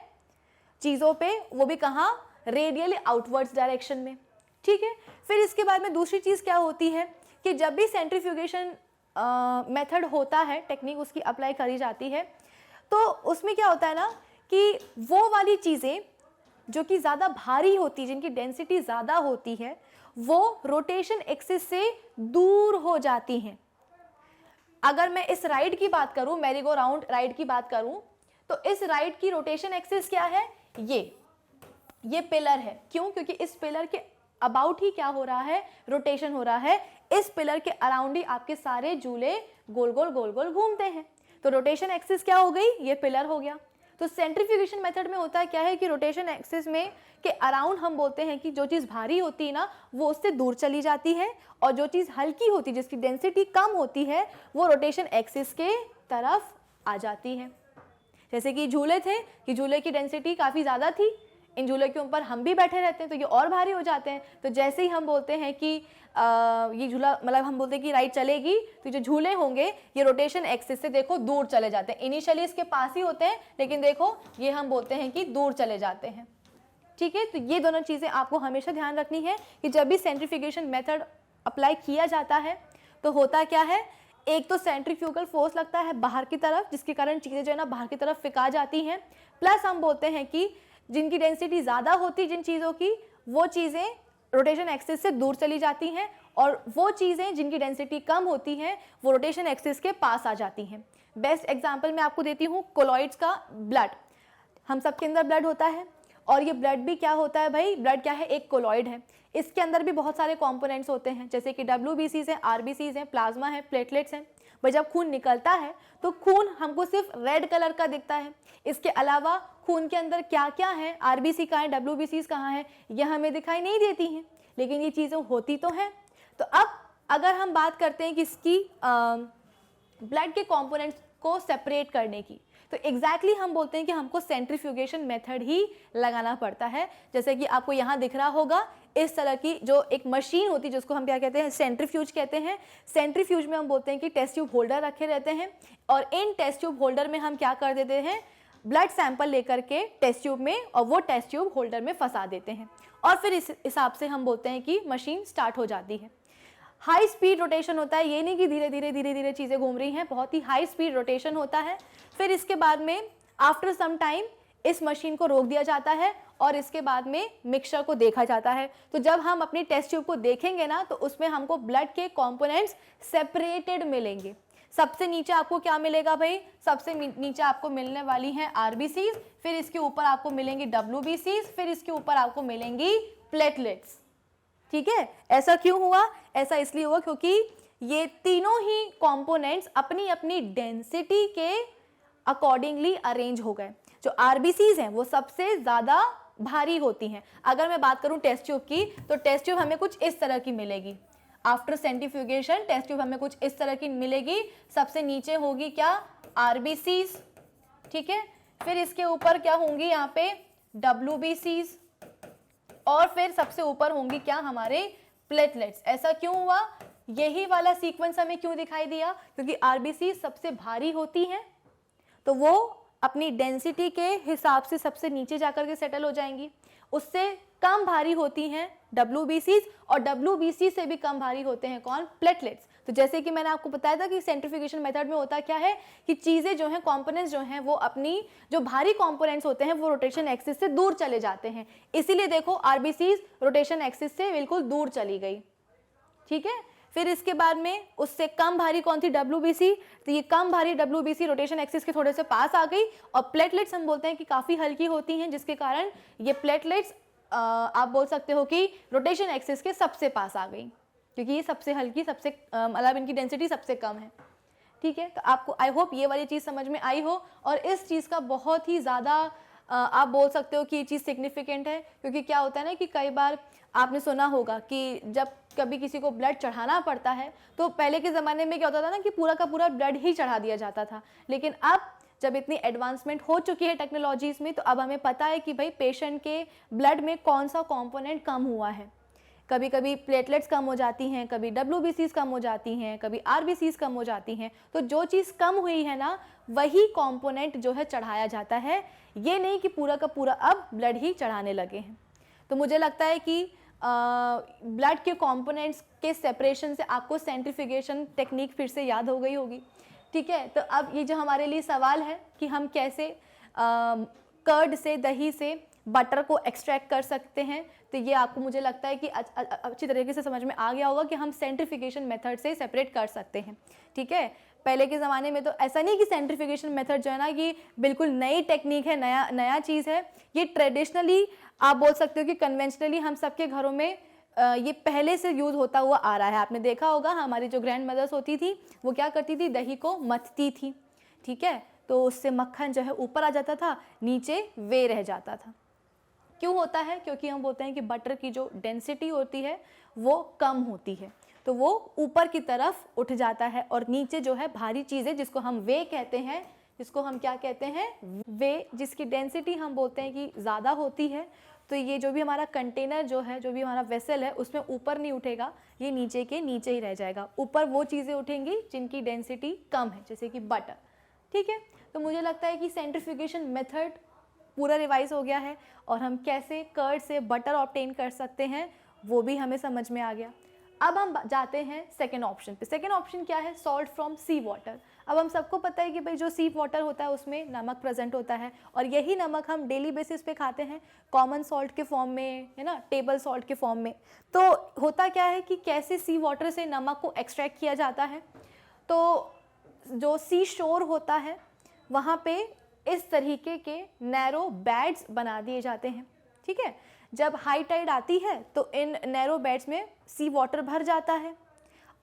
चीज़ों पे, वो भी कहाँ, रेडियली आउटवर्ड्स डायरेक्शन में। ठीक है, फिर इसके बाद में दूसरी चीज़ क्या होती है कि जब भी सेंट्रीफ्यूगेशन मेथड होता है, टेक्निक उसकी अप्लाई करी जाती है, तो उसमें क्या होता है ना कि वो वाली चीज़ें जो कि ज़्यादा भारी होती, जिनकी डेंसिटी ज़्यादा होती है, वो रोटेशन एक्सिस से दूर हो जाती हैं। अगर मैं इस राइड की बात करूं, मैरी गो राउंड राइड की बात करूं, तो इस राइट की रोटेशन एक्सिस क्या है, ये पिलर है। क्यों? क्योंकि इस पिलर के अबाउट ही क्या हो रहा है, रोटेशन हो रहा है। इस पिलर के अराउंड ही आपके सारे झूले गोल गोल घूमते हैं। तो रोटेशन एक्सिस क्या हो गई, ये पिलर हो गया। तो सेंट्रीफ्यूगेशन मेथड में होता है क्या है कि रोटेशन एक्सिस में के अराउंड हम बोलते हैं कि जो चीज़ भारी होती है ना वो उससे दूर चली जाती है, और जो चीज़ हल्की होती है जिसकी डेंसिटी कम होती है वो रोटेशन एक्सिस के तरफ आ जाती है। जैसे कि झूले थे कि झूले की डेंसिटी काफ़ी ज़्यादा थी, इन झूले के ऊपर हम भी बैठे रहते हैं तो ये और भारी हो जाते हैं। तो जैसे ही हम बोलते हैं कि ये झूला मतलब हम बोलते हैं कि राइड चलेगी तो जो झूले होंगे ये रोटेशन एक्सिस से देखो दूर चले जाते हैं। इनिशियली इसके पास ही होते हैं लेकिन देखो ये हम बोलते हैं कि दूर चले जाते हैं। ठीक है, तो ये दोनों चीज़ें आपको हमेशा ध्यान रखनी है कि जब भी सेंट्रीफ्यूगेशन मेथड अप्लाई किया जाता है तो होता क्या है, एक तो सेंट्रीफ्यूगल फोर्स लगता है बाहर की तरफ जिसके कारण चीज़ें जो है ना बाहर की तरफ फिका जाती हैं, प्लस हम बोलते हैं कि जिनकी डेंसिटी ज़्यादा होती जिन चीज़ों की वो चीज़ें रोटेशन एक्सिस से दूर चली जाती हैं, और वो चीज़ें जिनकी डेंसिटी कम होती हैं वो रोटेशन एक्सिस के पास आ जाती हैं। बेस्ट एग्जांपल मैं आपको देती हूँ कोलॉइड्स का ब्लड। हम सबके अंदर ब्लड होता है और ये ब्लड भी क्या होता है भाई, ब्लड क्या है, एक कोलॉइड है। इसके अंदर भी बहुत सारे कंपोनेंट्स होते हैं जैसे कि WBCs हैं, RBCs हैं, प्लाज्मा है, प्लेटलेट्स हैं। भाई जब खून निकलता है तो खून हमको सिर्फ रेड कलर का दिखता है, इसके अलावा खून के अंदर क्या क्या है, RBC कहाँ है, WBCs कहाँ है, यह हमें दिखाई नहीं देती हैं, लेकिन ये चीज़ें होती तो हैं। तो अब अगर हम बात करते हैं कि इसकी ब्लड के कंपोनेंट्स को सेपरेट करने की, तो एग्जैक्टली हम बोलते हैं कि हमको सेंट्रीफ्यूगेशन मेथड ही लगाना पड़ता है। जैसे कि आपको यहाँ दिख रहा होगा इस तरह की जो एक मशीन होती है जिसको हम क्या कहते हैं, सेंट्रीफ्यूज कहते हैं। सेंट्रीफ्यूज में हम बोलते हैं कि टेस्ट ट्यूब होल्डर रखे रहते हैं और इन टेस्ट ट्यूब होल्डर में हम क्या कर देते हैं, ब्लड सैंपल लेकर के टेस्ट ट्यूब में और वो टेस्ट ट्यूब होल्डर में फंसा देते हैं और फिर इस हिसाब से हम बोलते हैं कि मशीन स्टार्ट हो जाती है। हाई स्पीड रोटेशन होता है, ये नहीं कि धीरे धीरे चीज़ें घूम रही हैं, बहुत ही हाई स्पीड रोटेशन होता है। फिर इसके बाद में आफ्टर सम टाइम इस मशीन को रोक दिया जाता है और इसके बाद में मिक्सचर को देखा जाता है। तो जब हम अपनी टेस्ट ट्यूब को देखेंगे ना तो उसमें हमको ब्लड के कंपोनेंट्स सेपरेटेड मिलेंगे। सबसे नीचे आपको क्या मिलेगा भाई, सबसे नीचे आपको मिलने वाली हैं RBCs, फिर इसके ऊपर आपको मिलेंगी WBCs, फिर इसके ऊपर आपको मिलेंगी प्लेटलेट्स। ठीक है, ऐसा क्यों हुआ, ऐसा इसलिए हुआ क्योंकि ये तीनों ही कंपोनेंट्स अपनी अपनी डेंसिटी के अकॉर्डिंगली अरेंज हो गए। जो RBCs हैं वो सबसे ज़्यादा भारी होती हैं। अगर मैं बात करूं टेस्ट ट्यूब की तो टेस्ट ट्यूब हमें कुछ इस तरह की मिलेगी। आफ्टर सेंट्रीफ्यूगेशन टेस्ट ट्यूब हमें कुछ इस तरह की मिलेगी। सबसे नीचे होगी क्या, RBCs, ठीक है, फिर इसके ऊपर क्या होंगी यहाँ पे WBCs और फिर सबसे ऊपर होंगी क्या, हमारे प्लेटलेट्स। ऐसा क्यों हुआ, यही वाला सीक्वेंस हमें क्यों दिखाई दिया, क्योंकि RBC सबसे भारी होती हैं तो वो अपनी डेंसिटी के हिसाब से सबसे नीचे जाकर के सेटल हो जाएंगी। उससे कम भारी होती हैं WBCs और WBC से भी कम भारी होते हैं कौन, प्लेटलेट्स। तो जैसे कि मैंने आपको बताया था कि सेंट्रीफ्यूगेशन मेथड में होता क्या है कि चीज़ें जो हैं, कंपोनेंट्स जो हैं वो अपनी जो भारी कंपोनेंट्स होते हैं वो रोटेशन एक्सिस से दूर चले जाते हैं। इसीलिए देखो RBCs रोटेशन एक्सिस से बिल्कुल दूर चली गई। ठीक है, फिर इसके बाद में उससे कम भारी कौन थी, WBC। तो ये कम भारी WBC रोटेशन एक्सिस के थोड़े से पास आ गई और प्लेटलेट्स हम बोलते हैं कि काफ़ी हल्की होती हैं जिसके कारण ये प्लेटलेट्स आप बोल सकते हो कि रोटेशन एक्सिस के सबसे पास आ गई क्योंकि ये सबसे हल्की, सबसे मतलब इनकी डेंसिटी सबसे कम है। ठीक है, तो आपको आई होप ये वाली चीज़ समझ में आई हो और इस चीज़ का बहुत ही ज़्यादा आप बोल सकते हो कि ये चीज़ सिग्निफिकेंट है क्योंकि क्या होता है ना कि कई बार आपने सुना होगा कि जब कभी किसी को ब्लड चढ़ाना पड़ता है तो पहले के ज़माने में क्या होता था ना कि पूरा का पूरा ब्लड ही चढ़ा दिया जाता था, लेकिन अब जब इतनी एडवांसमेंट हो चुकी है टेक्नोलॉजीज़ में तो अब हमें पता है कि भाई पेशेंट के ब्लड में कौन सा कंपोनेंट कम हुआ है। कभी कभी प्लेटलेट्स कम हो जाती हैं, कभी WBCs कम हो जाती हैं, कभी RBCs कम हो जाती हैं। तो जो चीज़ कम हुई है ना वही कंपोनेंट जो है चढ़ाया जाता है, ये नहीं कि पूरा का पूरा अब ब्लड ही चढ़ाने लगे हैं। तो मुझे लगता है कि ब्लड के कंपोनेंट्स के सेपरेशन से आपको सेंट्रीफ्यूगेशन टेक्निक फिर से याद हो गई होगी। ठीक है, तो अब ये जो हमारे लिए सवाल है कि हम कैसे कर्ड से, दही से बटर को एक्सट्रैक्ट कर सकते हैं, तो ये आपको मुझे लगता है कि अच्छी तरीके से समझ में आ गया होगा कि हम सेंट्रीफ्यूगेशन मेथड से सेपरेट कर सकते हैं। ठीक है, पहले के ज़माने में तो ऐसा नहीं कि सेंट्रीफ्यूगेशन मेथड जो है ना कि बिल्कुल नई टेक्निक है, नया चीज़ है। ये ट्रेडिशनली आप बोल सकते हो कि कन्वेंशनली हम सबके घरों में ये पहले से यूज़ होता हुआ आ रहा है। आपने देखा होगा हमारी जो ग्रैंड मदर्स होती थी वो क्या करती थी, दही को मथती थी, ठीक है, तो उससे मक्खन जो है ऊपर आ जाता था, नीचे वे रह जाता था। क्यों होता है? क्योंकि हम बोलते हैं कि बटर की जो डेंसिटी होती है वो कम होती है, तो वो ऊपर की तरफ उठ जाता है और नीचे जो है भारी चीज़ें जिसको हम वे कहते हैं, जिसको हम क्या कहते हैं, वे, जिसकी डेंसिटी हम बोलते हैं कि ज़्यादा होती है, तो ये जो भी हमारा कंटेनर जो है, जो भी हमारा वेसल है, उसमें ऊपर नहीं उठेगा, ये नीचे के नीचे ही रह जाएगा। ऊपर वो चीज़ें उठेंगी जिनकी डेंसिटी कम है, जैसे कि बटर, ठीक है। तो मुझे लगता है कि सेंट्रीफ्यूगेशन मेथड पूरा रिवाइज हो गया है और हम कैसे कर्ड से बटर ऑब्टेन कर सकते हैं वो भी हमें समझ में आ गया। अब हम जाते हैं सेकेंड ऑप्शन पे। सेकेंड ऑप्शन क्या है? Salt from sea water. अब हम सबको पता है कि भाई जो सी वाटर होता है उसमें नमक प्रेजेंट होता है और यही नमक हम डेली बेसिस पे खाते हैं कॉमन सॉल्ट के फॉर्म में, है ना, टेबल सॉल्ट के फॉर्म में। तो होता क्या है कि कैसे सी वाटर से नमक को एक्सट्रैक्ट किया जाता है, तो जो सी शोर होता है वहाँ पे इस तरीके के नैरो बेड्स बना दिए जाते हैं, ठीक है। जब हाई टाइड आती है तो इन नैरो बेड्स में सी वाटर भर जाता है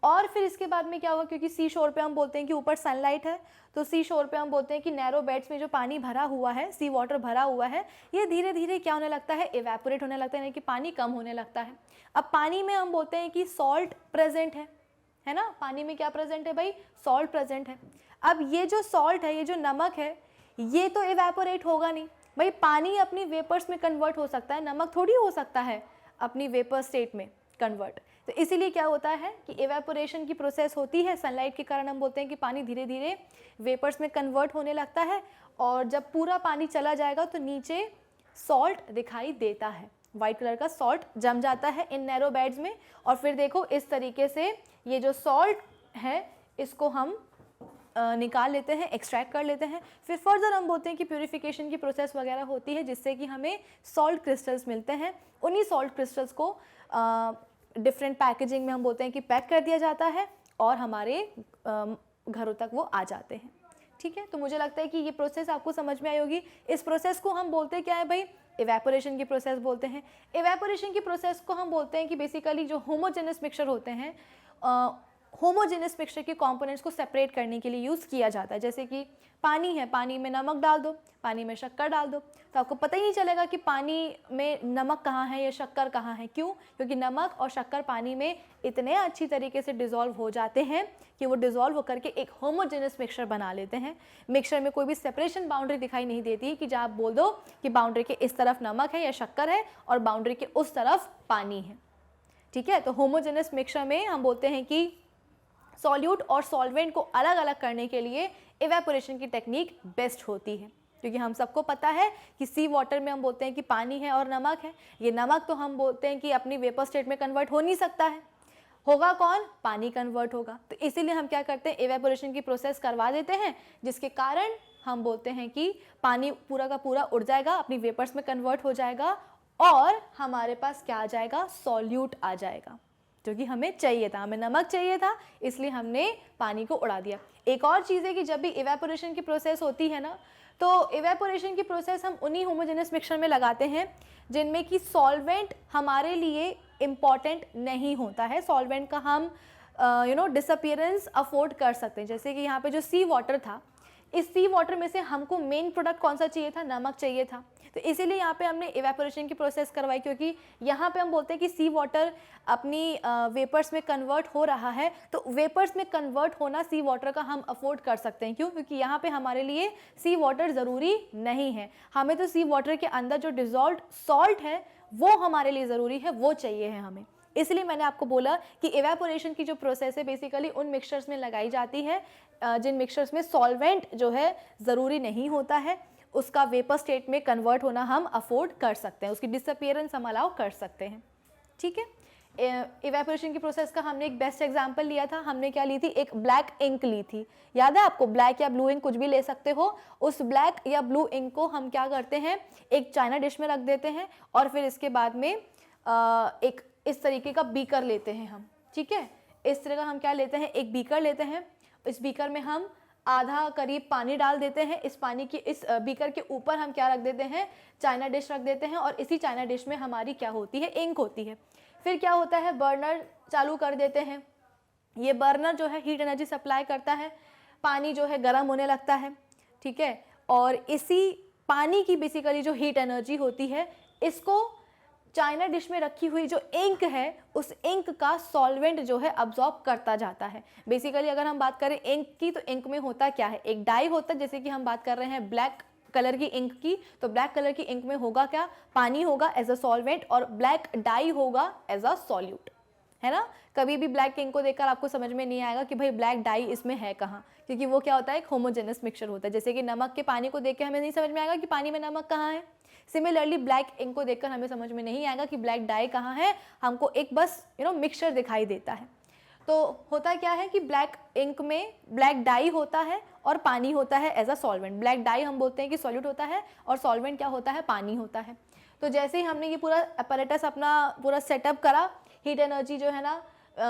और फिर इसके बाद में क्या होगा, क्योंकि सी शोर पे हम बोलते हैं कि ऊपर सनलाइट है, तो सी शोर पे हम बोलते हैं कि नैरो बेड्स में जो पानी भरा हुआ है, सी वाटर भरा हुआ है, ये धीरे धीरे क्या होने लगता है, इवेपोरेट होने लगता है, यानी कि पानी कम होने लगता है। अब पानी में हम बोलते हैं कि सॉल्ट प्रेजेंट है ना, पानी में क्या प्रेजेंट है भाई, सॉल्ट प्रेजेंट है। अब ये जो सॉल्ट है, ये जो नमक है, ये तो इवेपोरेट होगा नहीं भाई, पानी अपनी वेपर्स में कन्वर्ट हो सकता है, नमक थोड़ी हो सकता है अपनी वेपर स्टेट में कन्वर्ट। तो इसीलिए क्या होता है कि इवेपोरेशन की प्रोसेस होती है, सनलाइट के कारण हम बोलते हैं कि पानी धीरे धीरे वेपर्स में कन्वर्ट होने लगता है और जब पूरा पानी चला जाएगा तो नीचे सॉल्ट दिखाई देता है, वाइट कलर का सॉल्ट जम जाता है इन नैरो बेड्स में। और फिर देखो इस तरीके से ये जो सॉल्ट है इसको हम निकाल लेते हैं, एक्सट्रैक्ट कर लेते हैं। फिर फर्दर हम बोलते हैं कि प्यूरिफिकेशन की प्रोसेस वगैरह होती है जिससे कि हमें सॉल्ट क्रिस्टल्स मिलते हैं। उन्हीं सॉल्ट क्रिस्टल्स को डिफरेंट पैकेजिंग में हम बोलते हैं कि पैक कर दिया जाता है और हमारे घरों तक वो आ जाते हैं, ठीक है। तो मुझे लगता है कि ये प्रोसेस आपको समझ में आई होगी। इस प्रोसेस को हम बोलते क्या है भाई, इवेपोरेशन की प्रोसेस बोलते हैं। इवेपोरेशन की प्रोसेस को हम बोलते हैं कि बेसिकली जो होमोजेनस मिक्सचर होते हैं, होमोजेनस मिक्सचर के कंपोनेंट्स को सेपरेट करने के लिए यूज़ किया जाता है। जैसे कि पानी है, पानी में नमक डाल दो, पानी में शक्कर डाल दो, तो आपको पता ही नहीं चलेगा कि पानी में नमक कहाँ है या शक्कर कहाँ है। क्यों? क्योंकि नमक और शक्कर पानी में इतने अच्छी तरीके से डिज़ोल्व हो जाते हैं कि वो डिज़ोल्व होकर के एक होमोजेनस मिक्सचर बना लेते हैं। मिक्सचर में कोई भी सेपरेशन बाउंड्री दिखाई नहीं देती कि जहाँ आप बोल दो कि बाउंड्री के इस तरफ नमक है या शक्कर है और बाउंड्री के उस तरफ पानी है, ठीक है। तो होमोजेनस मिक्सचर में हम बोलते हैं कि सॉल्यूट और सॉल्वेंट को अलग अलग करने के लिए इवेपोरेशन की टेक्निक बेस्ट होती है, क्योंकि हम सबको पता है कि सी वाटर में हम बोलते हैं कि पानी है और नमक है। ये नमक तो हम बोलते हैं कि अपनी वेपर स्टेट में कन्वर्ट हो नहीं सकता है, होगा कौन, पानी कन्वर्ट होगा। तो इसीलिए हम क्या करते हैं, इवेपोरेशन की प्रोसेस करवा देते हैं, जिसके कारण हम बोलते हैं कि पानी पूरा का पूरा उड़ जाएगा, अपनी वेपर्स में कन्वर्ट हो जाएगा और हमारे पास क्या आ जाएगा, सॉल्यूट आ जाएगा, जो कि हमें चाहिए था। हमें नमक चाहिए था, इसलिए हमने पानी को उड़ा दिया। एक और चीज़ है कि जब भी इवेपोरेशन की प्रोसेस होती है ना, तो इवेपोरेशन की प्रोसेस हम उन्हीं होमोजेनस मिक्सचर में लगाते हैं जिनमें कि सॉल्वेंट हमारे लिए इम्पॉर्टेंट नहीं होता है। सॉल्वेंट का हम डिसअपियरेंस अफोर्ड कर सकते हैं। जैसे कि यहाँ पे जो सी वाटर था, इस सी वाटर में से हमको मेन प्रोडक्ट कौन सा चाहिए था, नमक चाहिए था। तो इसीलिए यहाँ पे हमने इवेपोरेशन की प्रोसेस करवाई, क्योंकि यहाँ पे हम बोलते हैं कि सी वाटर अपनी वेपर्स में कन्वर्ट हो रहा है, तो वेपर्स में कन्वर्ट होना सी वाटर का हम अफोर्ड कर सकते हैं। क्यों? क्योंकि यहाँ पे हमारे लिए सी वाटर ज़रूरी नहीं है, हमें तो सी वाटर के अंदर जो डिज़ोल्व्ड सॉल्ट है वो हमारे लिए ज़रूरी है, वो चाहिए है हमें। इसलिए मैंने आपको बोला कि इवेपोरेशन की जो प्रोसेस है बेसिकली उन मिक्सचर्स में लगाई जाती है जिन मिक्सचर्स में सॉल्वेंट जो है ज़रूरी नहीं होता है, उसका वेपर स्टेट में कन्वर्ट होना हम अफोर्ड कर सकते हैं, उसकी डिसअपियरेंस हम अलाउ कर सकते हैं, ठीक है। इवेपोरेशन की प्रोसेस का हमने एक बेस्ट एग्जांपल लिया था। हमने क्या ली थी, एक ब्लैक इंक ली थी, याद है आपको? ब्लैक या ब्लू इंक कुछ भी ले सकते हो। उस ब्लैक या ब्लू इंक को हम क्या करते हैं, एक चाइना डिश में रख देते हैं और फिर इसके बाद में एक इस तरीके का बीकर लेते हैं हम, ठीक है। इस तरह का हम क्या लेते हैं, एक बीकर लेते हैं इस बीकर में हम आधा करीब पानी डाल देते हैं। इस पानी की इस बीकर के ऊपर हम क्या रख देते हैं, चाइना डिश रख देते हैं और इसी चाइना डिश में हमारी क्या होती है, इंक होती है। फिर क्या होता है, बर्नर चालू कर देते हैं। ये बर्नर जो है हीट एनर्जी सप्लाई करता है, पानी जो है गर्म होने लगता है, ठीक है। और इसी पानी की बेसिकली जो हीट एनर्जी होती है, इसको चाइना डिश में रखी हुई जो इंक है उस इंक का सॉल्वेंट जो है अब्जॉर्ब करता जाता है। बेसिकली अगर हम बात करें इंक की, तो इंक में होता क्या है, एक डाई होता है। जैसे कि हम बात कर रहे हैं ब्लैक कलर की इंक की, तो ब्लैक कलर की इंक में होगा क्या, पानी होगा एज अ सॉल्वेंट और ब्लैक डाई होगा एज अ सॉल्यूट, है ना। कभी भी ब्लैक इंक को देखकर आपको समझ में नहीं आएगा कि भाई ब्लैक डाई इसमें है कहाँ, क्योंकि वो क्या होता है, एक होमोजेनस मिक्सचर होता है। जैसे कि नमक के पानी को देख के हमें नहीं समझ में आएगा कि पानी में नमक कहाँ है। सिमिलरली ब्लैक इंक को देखकर हमें समझ में नहीं आएगा कि ब्लैक डाई कहाँ है, हमको एक बस मिक्सचर दिखाई देता है। तो होता क्या है कि ब्लैक इंक में ब्लैक डाई होता है और पानी होता है as a solvent. Black dye हम बोलते हैं कि सॉल्यूट होता है और सॉल्वेंट क्या होता है, पानी होता है। तो जैसे ही हमने ये पूरा अपैरेटस अपना पूरा सेटअप करा, हीट एनर्जी जो है ना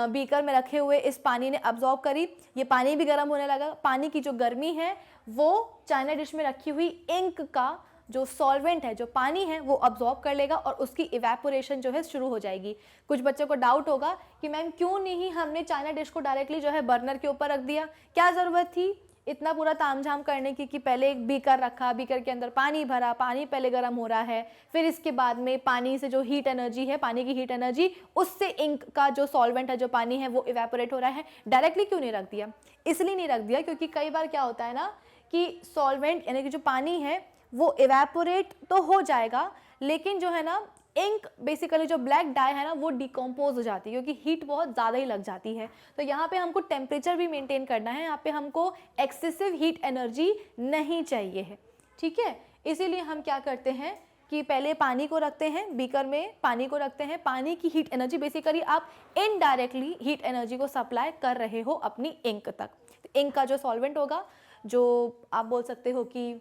बीकर में रखे हुए इस पानी ने अब्जॉर्ब करी, ये पानी भी गर्म होने लगा। पानी की जो गर्मी है वो चाइना डिश में रखी हुई इंक का जो सॉल्वेंट है, जो पानी है, वो अब्जॉर्ब कर लेगा और उसकी इवेपोरेशन जो है शुरू हो जाएगी। कुछ बच्चों को डाउट होगा कि मैम क्यों नहीं हमने चाइना डिश को डायरेक्टली जो है बर्नर के ऊपर रख दिया, क्या ज़रूरत थी इतना पूरा तामझाम करने की, कि पहले एक बीकर रखा, बीकर के अंदर पानी भरा, पानी पहले गर्म हो रहा है, फिर इसके बाद में पानी से जो हीट एनर्जी है, पानी की हीट एनर्जी, उससे इंक का जो सॉल्वेंट है, जो पानी है, वो इवेपोरेट हो रहा है। डायरेक्टली क्यों नहीं रख दिया, इसलिए नहीं रख दिया क्योंकि कई बार क्या होता है ना कि सॉल्वेंट यानी कि जो पानी है वो इवेपोरेट तो हो जाएगा, लेकिन जो है ना इंक बेसिकली जो ब्लैक डाई है ना वो डिकम्पोज हो जाती है क्योंकि हीट बहुत ज़्यादा ही लग जाती है। तो यहाँ पे हमको टेम्परेचर भी मेंटेन करना है, यहाँ पे हमको एक्सेसिव हीट एनर्जी नहीं चाहिए है, ठीक है। इसीलिए हम क्या करते हैं कि पहले पानी को रखते हैं, बीकर में पानी को रखते हैं। पानी की हीट एनर्जी बेसिकली आप इनडायरेक्टली हीट एनर्जी को सप्लाई कर रहे हो अपनी इंक तक। तो इंक का जो सॉल्वेंट होगा, जो आप बोल सकते हो कि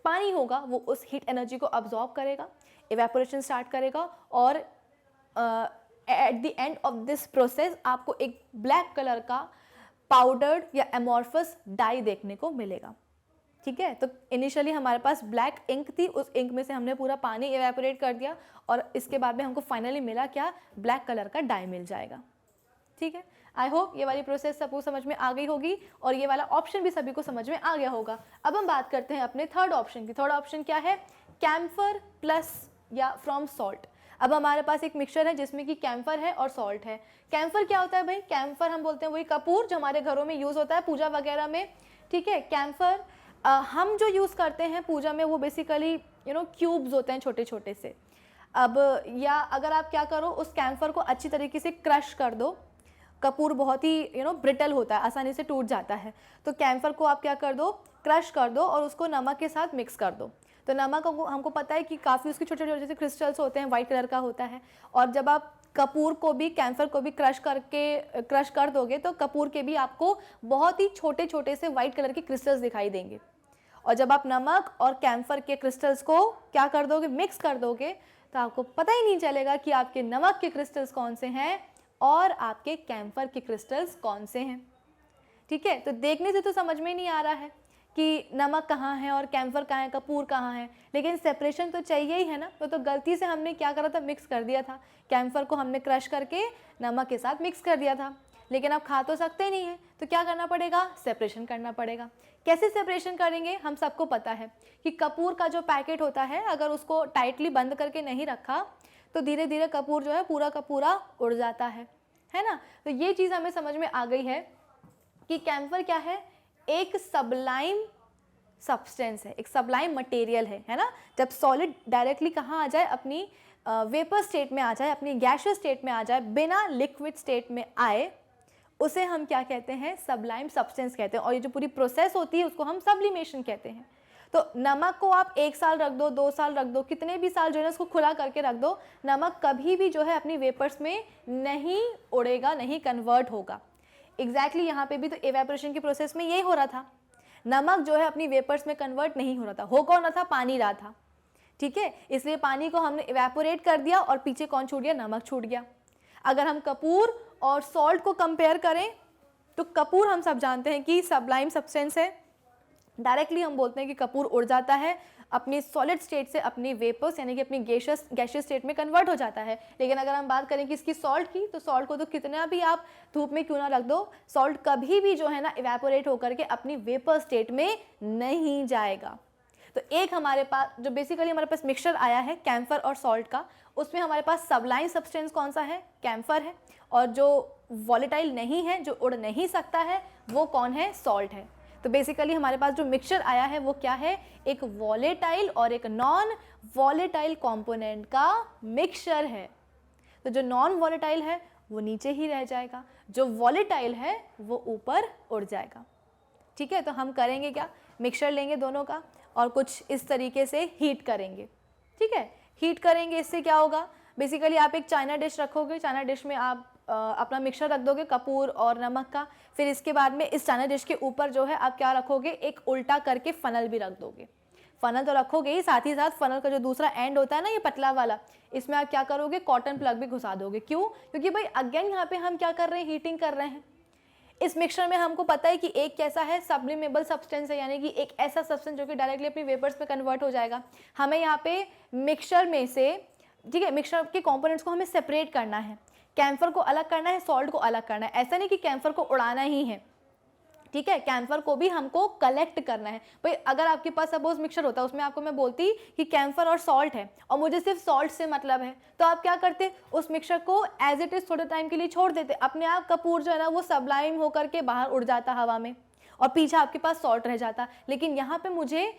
पानी होगा, वो उस हीट एनर्जी को अब्जॉर्ब करेगा, इवेपोरेशन स्टार्ट करेगा और at the end of this process आपको एक ब्लैक कलर का पाउडर्ड या एमॉर्फस डाई देखने को मिलेगा, ठीक है। तो इनिशियली हमारे पास ब्लैक इंक थी, उस इंक में से हमने पूरा पानी इवेपोरेट कर दिया और इसके बाद में हमको फाइनली मिला क्या, ब्लैक कलर का डाई मिल जाएगा, ठीक है। आई होप ये वाली प्रोसेस सबको समझ में आ गई होगी और ये वाला ऑप्शन भी सभी को समझ में आ गया होगा। अब हम बात करते हैं अपने थर्ड ऑप्शन की। थर्ड ऑप्शन क्या है, कैम्फर प्लस या फ्रॉम सॉल्ट। अब हमारे पास एक मिक्सचर है जिसमें कि कैम्फर है और सॉल्ट है। कैम्फर क्या होता है भाई, कैम्फर हम बोलते हैं वही कपूर जो हमारे घरों में यूज़ होता है पूजा वगैरह में, ठीक है। कैम्फर हम जो यूज़ करते हैं पूजा में वो बेसिकली क्यूब्स होते हैं छोटे छोटे से। अब या अगर आप क्या करो, उस कैम्फर को अच्छी तरीके से क्रश कर दो। कपूर बहुत ही ब्रिटल होता है, आसानी से टूट जाता है, तो कैम्फर को आप क्या कर दो, क्रश कर दो और उसको नमक के साथ मिक्स कर दो। तो नमक हमको पता है कि काफ़ी उसके छोटे छोटे जैसे क्रिस्टल्स होते हैं, वाइट कलर का होता है। और जब आप कपूर को भी, कैम्फर को भी क्रश कर दोगे तो कपूर के भी आपको बहुत ही छोटे छोटे से वाइट कलर के क्रिस्टल्स दिखाई देंगे। और जब आप नमक और कैम्फर के क्रिस्टल्स को क्या कर दोगे, मिक्स कर दोगे, तो आपको पता ही नहीं चलेगा कि आपके नमक के क्रिस्टल्स कौन से हैं और आपके कैम्फर के क्रिस्टल्स कौन से हैं, ठीक है। तो देखने से तो समझ में नहीं आ रहा है कि नमक कहाँ है और कैम्फर कहाँ है, कपूर कहाँ है, लेकिन सेपरेशन तो चाहिए ही है ना। तो गलती से हमने क्या करा था, मिक्स कर दिया था। कैम्फर को हमने क्रश करके नमक के साथ मिक्स कर दिया था, लेकिन अब खा तो सकते नहीं है, तो क्या करना पड़ेगा, सेपरेशन करना पड़ेगा। कैसे सेपरेशन करेंगे, हम सबको पता है कि कपूर का जो पैकेट होता है अगर उसको टाइटली बंद करके नहीं रखा तो धीरे धीरे कपूर जो है पूरा का पूरा उड़ जाता है ना। तो ये चीज़ हमें समझ में आ गई है कि कैम्फर क्या है, एक सबलाइम सब्सटेंस है, एक सबलाइम मटेरियल है ना। जब सॉलिड डायरेक्टली कहाँ आ जाए, अपनी वेपर स्टेट में आ जाए, अपनी गैशियस स्टेट में आ जाए, बिना लिक्विड स्टेट में आए, उसे हम क्या कहते हैं, सबलाइम सब्सटेंस कहते हैं। और ये जो पूरी प्रोसेस होती है उसको हम सब्लिमेशन कहते हैं। तो नमक को आप 1 साल रख दो, 2 साल रख दो, कितने भी साल जो है उसको खुला करके रख दो, नमक कभी भी जो है अपनी वेपर्स में नहीं उड़ेगा, नहीं कन्वर्ट होगा। एग्जैक्टली यहाँ पे भी तो एवेपोरेशन की प्रोसेस में यही हो रहा था, नमक जो है अपनी वेपर्स में कन्वर्ट नहीं हो रहा था। हो कौन रहा था, पानी रहा था, ठीक है। इसलिए पानी को हमने इवेपोरेट कर दिया और पीछे कौन छूट गया, नमक छूट गया। अगर हम कपूर और सॉल्ट को कंपेयर करें तो कपूर हम सब जानते हैं कि सबलाइम सब्सटेंस है, डायरेक्टली हम बोलते हैं कि कपूर उड़ जाता है, अपनी सॉलिड स्टेट से अपनी वेपर्स यानी कि अपनी गैशियस स्टेट में कन्वर्ट हो जाता है। लेकिन अगर हम बात करें कि इसकी सॉल्ट की, तो सॉल्ट को तो कितना भी आप धूप में क्यों ना रख दो, सॉल्ट कभी भी जो है ना इवेपोरेट होकर के अपनी वेपर स्टेट में नहीं जाएगा। तो एक हमारे पास जो बेसिकली हमारे पास मिक्सचर आया है कैम्फर और सॉल्ट का, उसमें हमारे पास सबलाइन सब्सटेंस कौन सा है, कैम्फर है, और जो वॉलेटाइल नहीं है, जो उड़ नहीं सकता है, वो कौन है, सॉल्ट है। तो बेसिकली हमारे पास जो मिक्सचर आया है वो क्या है, एक वॉलेटाइल और एक नॉन वॉलेटाइल कंपोनेंट का मिक्सचर है। तो जो नॉन वॉलेटाइल है वो नीचे ही रह जाएगा, जो वॉलेटाइल है वो ऊपर उड़ जाएगा। ठीक है, तो हम करेंगे क्या, मिक्सचर लेंगे दोनों का और कुछ इस तरीके से हीट करेंगे। ठीक है, हीट करेंगे, इससे क्या होगा, बेसिकली आप एक चाइना डिश रखोगे, चाइना डिश में आप अपना मिक्सचर रख दोगे कपूर और नमक का, फिर इसके बाद में इस चाइना डिश के ऊपर जो है आप क्या रखोगे, एक उल्टा करके फनल भी रख दोगे। फनल तो रखोगे ही, साथ फनल का जो दूसरा एंड होता है ना, ये पतला वाला, इसमें आप क्या करोगे, कॉटन प्लग भी घुसा दोगे। क्यों, क्योंकि भाई अगेन यहाँ पे हम क्या कर रहे हैं, हीटिंग कर रहे हैं। इस मिक्सचर में हमको पता है कि एक कैसा है, सब्लिमेबल सब्सटेंस है, यानी कि एक ऐसा सब्सटेंस जो कि डायरेक्टली अपनी वेपर्स में कन्वर्ट हो जाएगा। हमें यहाँ पे मिक्सचर में से, ठीक है, मिक्सचर के कंपोनेंट्स को हमें सेपरेट करना है, कैम्फर को अलग करना है, सॉल्ट को अलग करना है। ऐसा नहीं कि कैम्फर को उड़ाना ही है, ठीक है, कैम्फर को भी हमको कलेक्ट करना है। भाई अगर आपके पास सपोज मिक्सचर होता है, उसमें आपको मैं बोलती कि कैम्फर और सॉल्ट है और मुझे सिर्फ सॉल्ट से मतलब है, तो आप क्या करते, उस मिक्सचर को एज इट इज थोड़े टाइम के लिए छोड़ देते, अपने आप कपूर जो है ना वो सबलाइम होकर के बाहर उड़ जाता हवा में और पीछे आपके पास सॉल्ट रह जाता। लेकिन यहाँ पे मुझे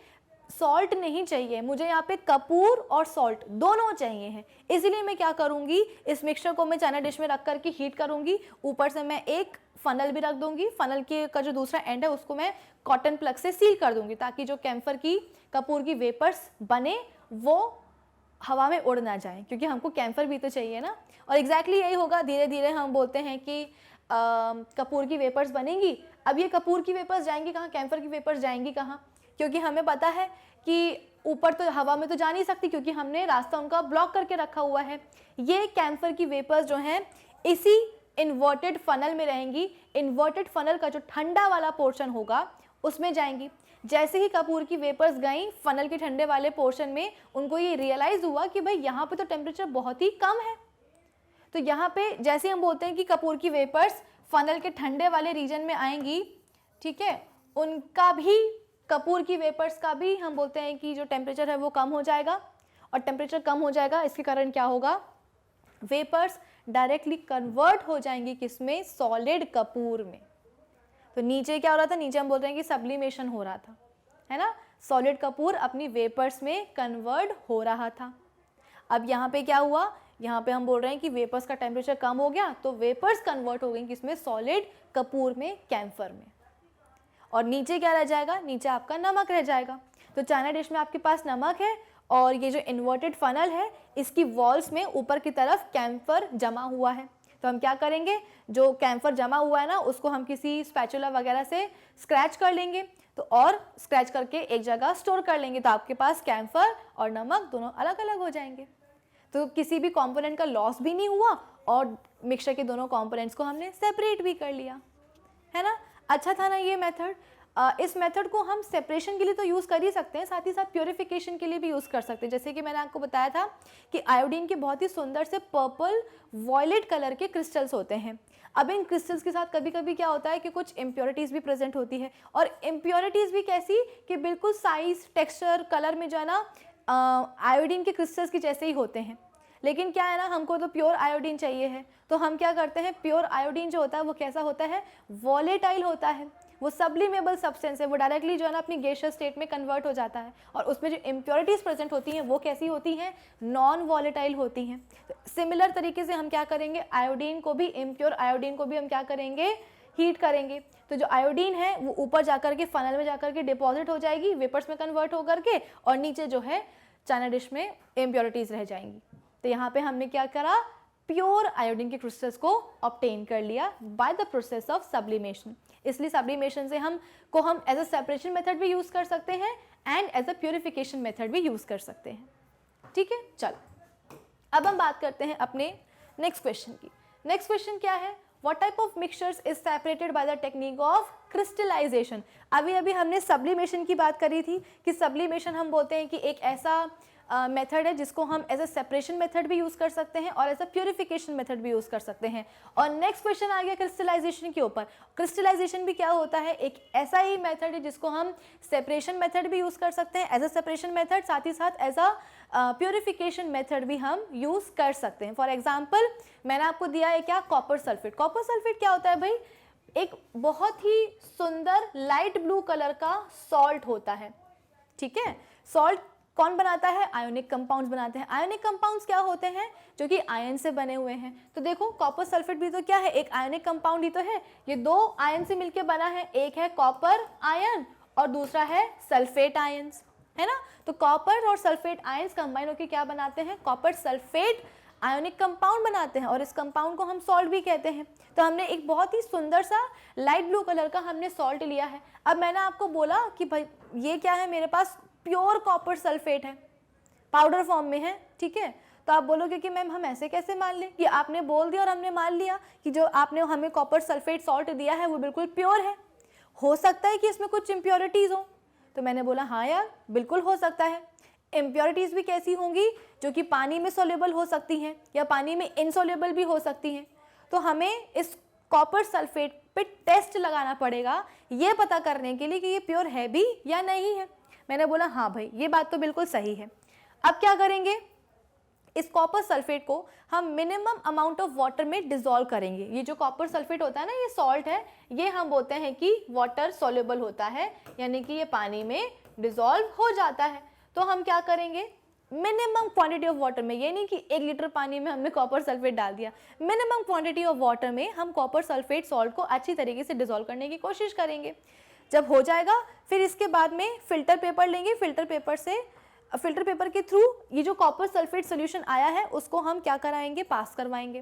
सॉल्ट नहीं चाहिए, मुझे यहाँ पे कपूर और सॉल्ट दोनों चाहिए हैं। इसीलिए मैं क्या करूँगी, इस मिक्सचर को मैं चाइना डिश में रख करके हीट करूँगी, ऊपर से मैं एक फनल भी रख दूंगी, फनल के का जो दूसरा एंड है उसको मैं कॉटन प्लग से सील कर दूंगी, ताकि जो कैम्फर की कपूर की वेपर्स बने वो हवा में उड़ ना जाए, क्योंकि हमको कैम्फर भी तो चाहिए ना। और एग्जैक्टली यही होगा, धीरे धीरे हम बोलते हैं कि कपूर की वेपर्स बनेंगी। अब ये कपूर की वेपर्स जाएंगी कहाँ, कैम्फर की वेपर्स जाएंगी कहाँ, क्योंकि हमें पता है कि ऊपर तो हवा में तो जा नहीं सकती, क्योंकि हमने रास्ता उनका ब्लॉक करके रखा हुआ है। ये कैम्फर की वेपर्स जो हैं इसी इन्वर्टेड फनल में रहेंगी, इन्वर्टेड फनल का जो ठंडा वाला पोर्शन होगा उसमें जाएंगी। जैसे ही कपूर की वेपर्स गई फनल के ठंडे वाले पोर्शन में, उनको ये रियलाइज हुआ कि भाई यहाँ पे तो टेम्परेचर बहुत ही कम है। तो यहाँ पे जैसे हम बोलते हैं कि कपूर की वेपर्स फनल के ठंडे वाले रीजन में आएंगी, ठीक है, उनका भी, कपूर की वेपर्स का भी हम बोलते हैं कि जो टेम्परेचर है वो कम हो जाएगा। और टेम्परेचर कम हो जाएगा, इसके कारण क्या होगा, वेपर्स डायरेक्टली कन्वर्ट हो जाएंगी किसमें, सॉलिड कपूर में। तो नीचे क्या हो रहा था, नीचे हम बोल रहे हैं कि सब्लिमेशन हो रहा था, है ना, सॉलिड कपूर अपनी वेपर्स में कन्वर्ट हो रहा था। अब यहाँ पे क्या हुआ, यहाँ पे हम बोल रहे हैं कि वेपर्स का टेम्परेचर कम हो गया, तो वेपर्स कन्वर्ट हो गई किसमें, सॉलिड कपूर में, कैम्फर में। और नीचे क्या रह जाएगा, नीचे आपका नमक रह जाएगा। तो चाइना डिश में आपके पास नमक है और ये जो इन्वर्टेड फनल है इसकी वॉल्स में ऊपर की तरफ कैम्फर जमा हुआ है। तो हम क्या करेंगे, जो कैम्फर जमा हुआ है ना उसको हम किसी स्पैचुला वगैरह से स्क्रैच कर लेंगे, तो और स्क्रैच करके एक जगह स्टोर कर लेंगे, तो आपके पास कैम्फर और नमक दोनों अलग अलग हो जाएंगे। तो किसी भी कंपोनेंट का लॉस भी नहीं हुआ और मिक्सचर के दोनों कंपोनेंट्स को हमने सेपरेट भी कर लिया, है ना। अच्छा था ना ये मेथड। इस मेथड को हम सेपरेशन के लिए तो यूज़ कर ही सकते हैं, साथ ही साथ प्योरिफिकेशन के लिए भी यूज़ कर सकते हैं। जैसे कि मैंने आपको बताया था कि आयोडीन के बहुत ही सुंदर से पर्पल वॉयलेट कलर के क्रिस्टल्स होते हैं। अब इन क्रिस्टल्स के साथ कभी कभी क्या होता है कि कुछ इम्प्योरिटीज़ भी प्रेजेंट होती है, और इम्प्योरिटीज़ भी कैसी कि बिल्कुल साइज, टेक्सचर, कलर में जो है ना आयोडीन के क्रिस्टल्स की जैसे ही होते हैं। लेकिन क्या है ना, हमको तो प्योर आयोडीन चाहिए है, तो हम क्या करते हैं, प्योर आयोडीन जो होता है वो कैसा होता है, वॉलेटाइल होता है, वो सब्लिमेबल सब्सटेंस है, वो डायरेक्टली जो है ना अपनी गैसियस स्टेट में कन्वर्ट हो जाता है। और उसमें जो इम्प्योरिटीज़ प्रेजेंट होती हैं वो कैसी होती हैं, नॉन वॉलेटाइल होती हैं। तो सिमिलर तरीके से हम क्या करेंगे, आयोडीन को भी, इम्प्योर आयोडीन को भी हम क्या करेंगे, हीट करेंगे। तो जो आयोडीन है वो ऊपर जाकर के फनल में जाकर के डिपॉजिट हो जाएगी, वेपर्स में कन्वर्ट होकर के, और नीचे जो है चाइना डिश में इम्प्योरिटीज़ रह जाएंगी। तो यहाँ पे हमने क्या करा, प्योर आयोडीन के क्रिस्टल्स को ऑब्टेन कर लिया by the process of sublimation. इसलिए सब्लिमेशन से हम एज अ सेपरेशन मेथड भी यूज़ कर सकते हैं and as a purification method भी यूज़ कर सकते हैं। ठीक है, चलो अब हम बात करते हैं अपने नेक्स्ट क्वेश्चन की। नेक्स्ट क्वेश्चन क्या है, what type of mixtures is separated by the technique of crystallisation. अभी अभी हमने सब्लिमेशन की बात करी थी कि सब्लिमेशन हम बोलते हैं कि एक ऐसा मेथड है जिसको हम एज अ सेपरेशन मेथड भी यूज़ कर सकते हैं और एज अ प्योरिफिकेशन मेथड भी यूज़ कर सकते हैं। और नेक्स्ट क्वेश्चन आ गया क्रिस्टलाइजेशन के ऊपर। क्रिस्टलाइजेशन भी क्या होता है, एक ऐसा ही मेथड है जिसको हम सेपरेशन मेथड भी यूज़ कर सकते हैं एज अ सेपरेशन मेथड, साथ ही साथ एज अ प्योरिफिकेशन मेथड भी हम यूज़ कर सकते हैं। फॉर एग्जाम्पल मैंने आपको दिया है क्या, कॉपर सल्फेट। कॉपर सल्फेट क्या होता है भाई, एक बहुत ही सुंदर लाइट ब्लू कलर का सॉल्ट होता है, ठीक है। सॉल्ट कौन बनाता है, आयोनिक कंपाउंड्स बनाते हैं। आयोनिक कंपाउंड्स क्या होते हैं, जो कि आयन से बने हुए हैं। तो देखो कॉपर सल्फेट भी तो क्या है, एक आयोनिक कंपाउंड ही तो है। ये दो आयन से मिलकर बना है, एक है कॉपर आयन और दूसरा है सल्फेट आयंस, है ना। तो कॉपर और सल्फेट आयंस कंबाइन होकर क्या बनाते हैं, कॉपर सल्फेट आयोनिक कंपाउंड बनाते हैं और इस कंपाउंड को हम सॉल्ट भी कहते हैं। तो हमने एक बहुत ही सुंदर सा लाइट ब्लू कलर का हमने सॉल्ट लिया है। अब मैंने आपको बोला कि भाई ये क्या है, मेरे पास प्योर कॉपर सल्फेट है, पाउडर फॉर्म में है, ठीक है। तो आप बोलोगे कि मैम हम ऐसे कैसे मान लें, कि आपने बोल दिया और हमने मान लिया कि जो आपने हमें कॉपर सल्फेट सॉल्ट दिया है वो बिल्कुल प्योर है। हो सकता है कि इसमें कुछ इम्प्योरिटीज़ हो, तो मैंने बोला हाँ यार बिल्कुल हो सकता है। इम्प्योरिटीज़ भी कैसी होंगी, जो कि पानी में सोल्यूबल हो सकती हैं या पानी में इनसोल्यूबल भी हो सकती हैं। तो हमें इस कॉपर सल्फेट पे टेस्ट लगाना पड़ेगा ये पता करने के लिए कि ये प्योर है भी या नहीं है। मैंने बोला हाँ भाई ये बात तो बिल्कुल सही है। अब क्या करेंगे, इस कॉपर सल्फेट को हम मिनिमम अमाउंट ऑफ वाटर में डिसॉल्व करेंगे। ये जो कॉपर सल्फेट होता है ना, ये सॉल्ट है, ये हम बोलते हैं कि वाटर सोल्यूबल होता है, यानी कि ये पानी में डिसॉल्व हो जाता है। तो हम क्या करेंगे, मिनिमम क्वांटिटी ऑफ वाटर में, ये नहीं कि 1 लीटर पानी में हमने कॉपर सल्फेट डाल दिया, मिनिमम क्वांटिटी ऑफ वाटर में हम कॉपर सल्फेट सॉल्ट को अच्छी तरीके से डिसॉल्व करने की कोशिश करेंगे। जब हो जाएगा फिर इसके बाद में फिल्टर पेपर लेंगे, फिल्टर पेपर के थ्रू ये जो कॉपर सल्फेट सोल्यूशन आया है उसको हम क्या कराएंगे, पास करवाएंगे।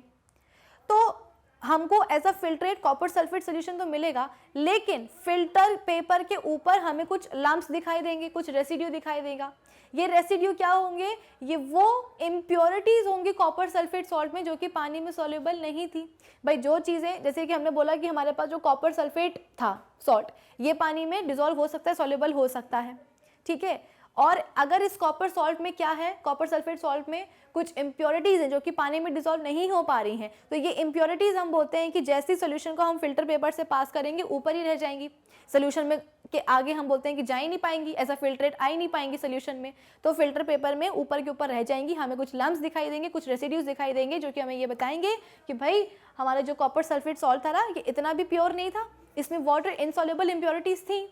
तो हमको as a filtrate copper sulphate solution तो मिलेगा, लेकिन फिल्टर पेपर के ऊपर हमें कुछ लम्प्स दिखाई देंगे, कुछ रेसिड्यू दिखाई देगा। ये रेसिड्यू क्या होंगे, ये वो इम्प्योरिटीज़ होंगी कॉपर सल्फेट सॉल्ट में जो कि पानी में सॉल्युबल नहीं थी। भाई जो चीज़ें, जैसे कि हमने बोला कि हमारे पास जो कॉपर सल्फेट था सॉल्ट, ये पानी में डिसॉल्व हो सकता है, सॉल्युबल हो सकता है, ठीक है। और अगर इस कॉपर सॉल्ट में क्या है, कॉपर सल्फेट सॉल्ट में कुछ इम्प्योरिटीज़ हैं जो कि पानी में डिसॉल्व नहीं हो पा रही हैं, तो ये इम्प्योरिटीज़ हम बोलते हैं कि जैसे सोल्यूशन को हम फिल्टर पेपर से पास करेंगे ऊपर ही रह जाएंगी, सोल्यूशन में के आगे हम बोलते हैं कि जा ही नहीं पाएंगी, ऐसा फिल्ट्रेट आ ही नहीं पाएंगी सोल्यूशन में। तो फिल्टर पेपर में ऊपर के ऊपर रह जाएंगी, हमें कुछ लम्प्स दिखाई देंगे, कुछ रेसिड्यूज दिखाई देंगे जो कि हमें ये बताएंगे कि भाई हमारा जो कॉपर सल्फेट सॉल्ट था ना, ये इतना भी प्योर नहीं था, इसमें वाटर इनसॉल्युबल इम्प्योरिटीज़ थी।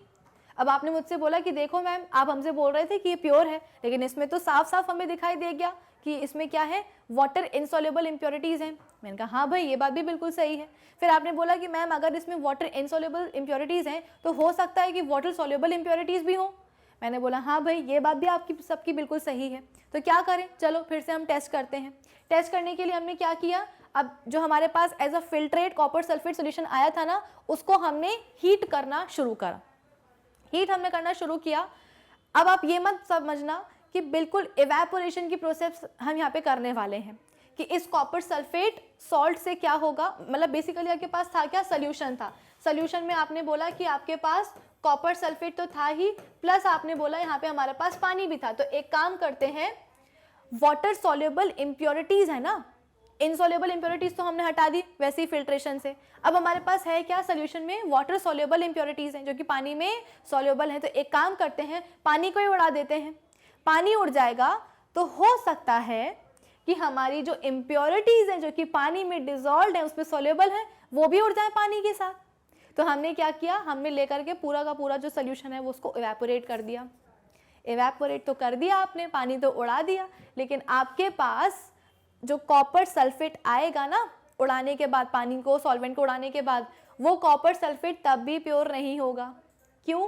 अब आपने मुझसे बोला कि देखो मैम आप हमसे बोल रहे थे कि ये प्योर है, लेकिन इसमें तो साफ साफ हमें दिखाई दे गया कि इसमें क्या है, वाटर इनसॉल्युबल इम्प्योरिटीज़ हैं। मैंने कहा हाँ भाई ये बात भी बिल्कुल सही है। फिर आपने बोला कि मैम अगर इसमें वाटर इनसॉल्युबल इम्प्योरिटीज़ हैं तो हो सकता है कि वाटर सॉल्युबल इम्प्योरिटीज़ भी हों। मैंने बोला हाँ भाई ये बात भी आपकी सबकी बिल्कुल सही है। तो क्या करें, चलो फिर से हम टेस्ट करते हैं। टेस्ट करने के लिए हमने क्या किया, अब जो हमारे पास as a filtrate copper sulphate solution आया था ना, उसको हमने हीट करना शुरू करा। हीट हमने करना शुरू किया। अब आप ये मत समझना कि बिल्कुल इवेपोरेशन की प्रोसेस हम यहाँ पे करने वाले हैं कि इस कॉपर सल्फेट सॉल्ट से क्या होगा। मतलब बेसिकली आपके पास था क्या, सोल्यूशन था। सोल्यूशन में आपने बोला कि आपके पास कॉपर सल्फेट तो था ही, प्लस आपने बोला यहाँ पे हमारे पास पानी भी था। तो एक काम करते हैं, वाटर सॉल्युबल इम्प्योरिटीज़ है ना, इनसॉल्युबल इम्प्योरिटीज़ तो हमने हटा दी वैसे ही फिल्ट्रेशन से। अब हमारे पास है क्या, सोल्यूशन में वाटर सॉल्युबल इम्प्योरिटीज़ हैं जो कि पानी में सॉल्युबल हैं। तो एक काम करते हैं, पानी को ही उड़ा देते हैं। पानी उड़ जाएगा तो हो सकता है कि हमारी जो इम्प्योरिटीज़ हैं जो कि पानी में डिसॉल्व है, उसमें सॉल्युबल है, वो भी उड़ जाए पानी के साथ। तो हमने क्या किया, हमने लेकर के पूरा का पूरा जो सोल्यूशन है वो उसको इवेपोरेट कर दिया। इवेपोरेट तो कर दिया आपने, पानी तो उड़ा दिया, लेकिन आपके पास जो कॉपर सल्फेट आएगा ना उड़ाने के बाद, पानी को सॉल्वेंट को उड़ाने के बाद, वो कॉपर सल्फेट तब भी प्योर नहीं होगा। क्यों?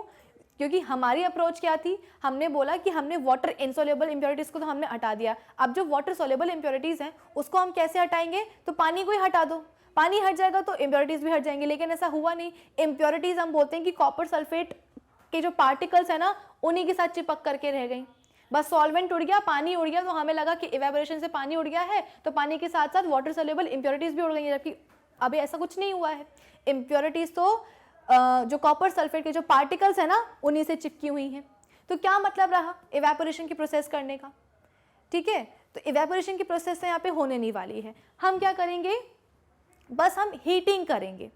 क्योंकि हमारी अप्रोच क्या थी, हमने बोला कि हमने वाटर इनसॉल्युबल इम्प्योरिटीज़ को तो हमने हटा दिया। अब जो वाटर सॉल्युबल इम्प्योरिटीज़ हैं उसको हम कैसे हटाएंगे, तो पानी को ही हटा दो। पानी हट जाएगा तो इम्प्योरिटीज़ भी हट जाएंगी, लेकिन ऐसा हुआ नहीं। इम्प्योरिटीज़ हम बोलते हैं कि कॉपर सल्फेट के जो पार्टिकल्स है ना उन्हीं के साथ चिपक करके रह गई। बस सॉल्वेंट उड़ गया, पानी उड़ गया, तो हमें लगा कि इवेपोरेशन से पानी उड़ गया है तो पानी के साथ साथ वाटर सॉल्युबल इम्प्योरिटीज़ भी उड़ गई हैं, जबकि अभी ऐसा कुछ नहीं हुआ है। इम्प्योरिटीज तो जो कॉपर सल्फेट के जो पार्टिकल्स है ना उन्हीं से चिपकी हुई हैं। तो क्या मतलब रहा इवेपोरेशन की प्रोसेस करने का, ठीक है। तो इवेपोरेशन की प्रोसेस यहाँ पे होने नहीं वाली है। हम क्या करेंगे, बस हम हीटिंग करेंगे,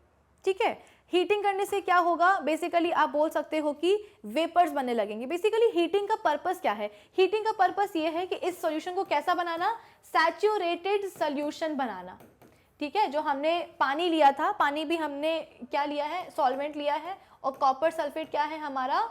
ठीक है। हीटिंग करने से क्या होगा, बेसिकली आप बोल सकते हो कि वेपर्स बनने लगेंगे। बेसिकली हीटिंग का पर्पस क्या है, हीटिंग का पर्पस ये है कि इस सॉल्यूशन को कैसा बनाना, सैचुरेटेड सॉल्यूशन बनाना, ठीक है। जो हमने पानी लिया था, पानी भी हमने क्या लिया है, सॉल्वेंट लिया है, और कॉपर सल्फेट क्या है हमारा,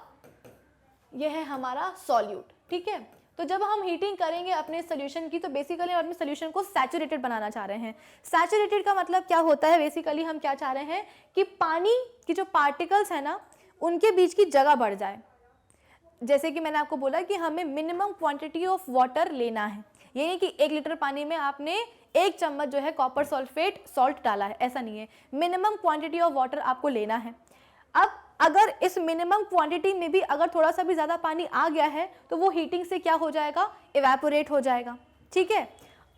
यह है हमारा सॉल्यूट, ठीक है। तो जब हम हीटिंग करेंगे अपने सोल्यूशन की, तो बेसिकली हम अपने सोल्यूशन को सैचुरेटेड बनाना चाह रहे हैं। सैचुरेटेड का मतलब क्या होता है, बेसिकली हम क्या चाह रहे हैं कि पानी की जो पार्टिकल्स है ना उनके बीच की जगह बढ़ जाए। जैसे कि मैंने आपको बोला कि हमें मिनिमम क्वांटिटी ऑफ वाटर लेना है। ये नहीं कि 1 लीटर पानी में आपने 1 चम्मच जो है कॉपर सल्फेट सॉल्ट डाला है, ऐसा नहीं है। मिनिमम क्वांटिटी ऑफ वाटर आपको लेना है। अब अगर इस मिनिमम क्वांटिटी में भी अगर थोड़ा सा भी ज़्यादा पानी आ गया है तो वो हीटिंग से क्या हो जाएगा, इवेपोरेट हो जाएगा, ठीक है।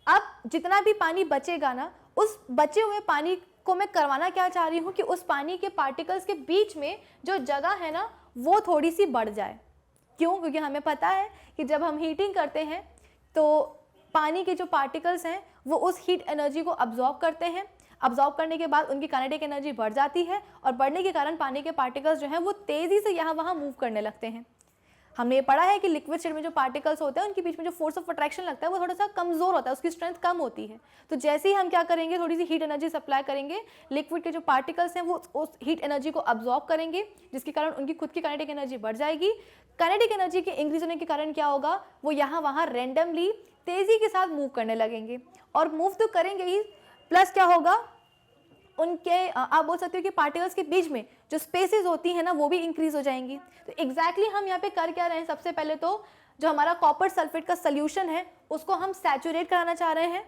अब जितना भी पानी बचेगा ना, उस बचे हुए पानी को मैं करवाना क्या चाह रही हूँ कि उस पानी के पार्टिकल्स के बीच में जो जगह है ना वो थोड़ी सी बढ़ जाए। क्यों, क्योंकि हमें पता है कि जब हम हीटिंग करते हैं तो पानी के जो पार्टिकल्स हैं वो उस हीट एनर्जी को अब्जॉर्ब करते हैं। अब्जॉर्ब करने के बाद उनकी काइनेटिक एनर्जी बढ़ जाती है, और बढ़ने के कारण पानी के पार्टिकल्स जो हैं वो तेज़ी से यहाँ वहाँ मूव करने लगते हैं। हमने ये पढ़ा है कि लिक्विड स्टेट में जो पार्टिकल्स होते हैं उनके बीच में जो फोर्स ऑफ अट्रैक्शन लगता है वो थोड़ा सा कमज़ोर होता है, उसकी स्ट्रेंथ कम होती है। तो जैसे ही हम क्या करेंगे, थोड़ी सी हीट एनर्जी सप्लाई करेंगे, लिक्विड के जो पार्टिकल्स हैं वो उस हीट एनर्जी को अब्जॉर्ब करेंगे, जिसके कारण उनकी खुद की काइनेटिक एनर्जी बढ़ जाएगी। काइनेटिक एनर्जी के इंक्रीज होने के कारण क्या होगा, वो यहाँ वहाँ रैंडमली तेज़ी के साथ मूव करने लगेंगे, और मूव तो करेंगे ही, प्लस क्या होगा, उनके आप बोल सकते हो कि पार्टिकल्स के बीच में जो स्पेसेस होती हैं ना वो भी इंक्रीज हो जाएंगी। तो एग्जैक्टली हम यहाँ पे कर क्या रहे हैं, सबसे पहले तो जो हमारा कॉपर सल्फेट का सोल्यूशन है उसको हम सैचुरेट कराना चाह रहे हैं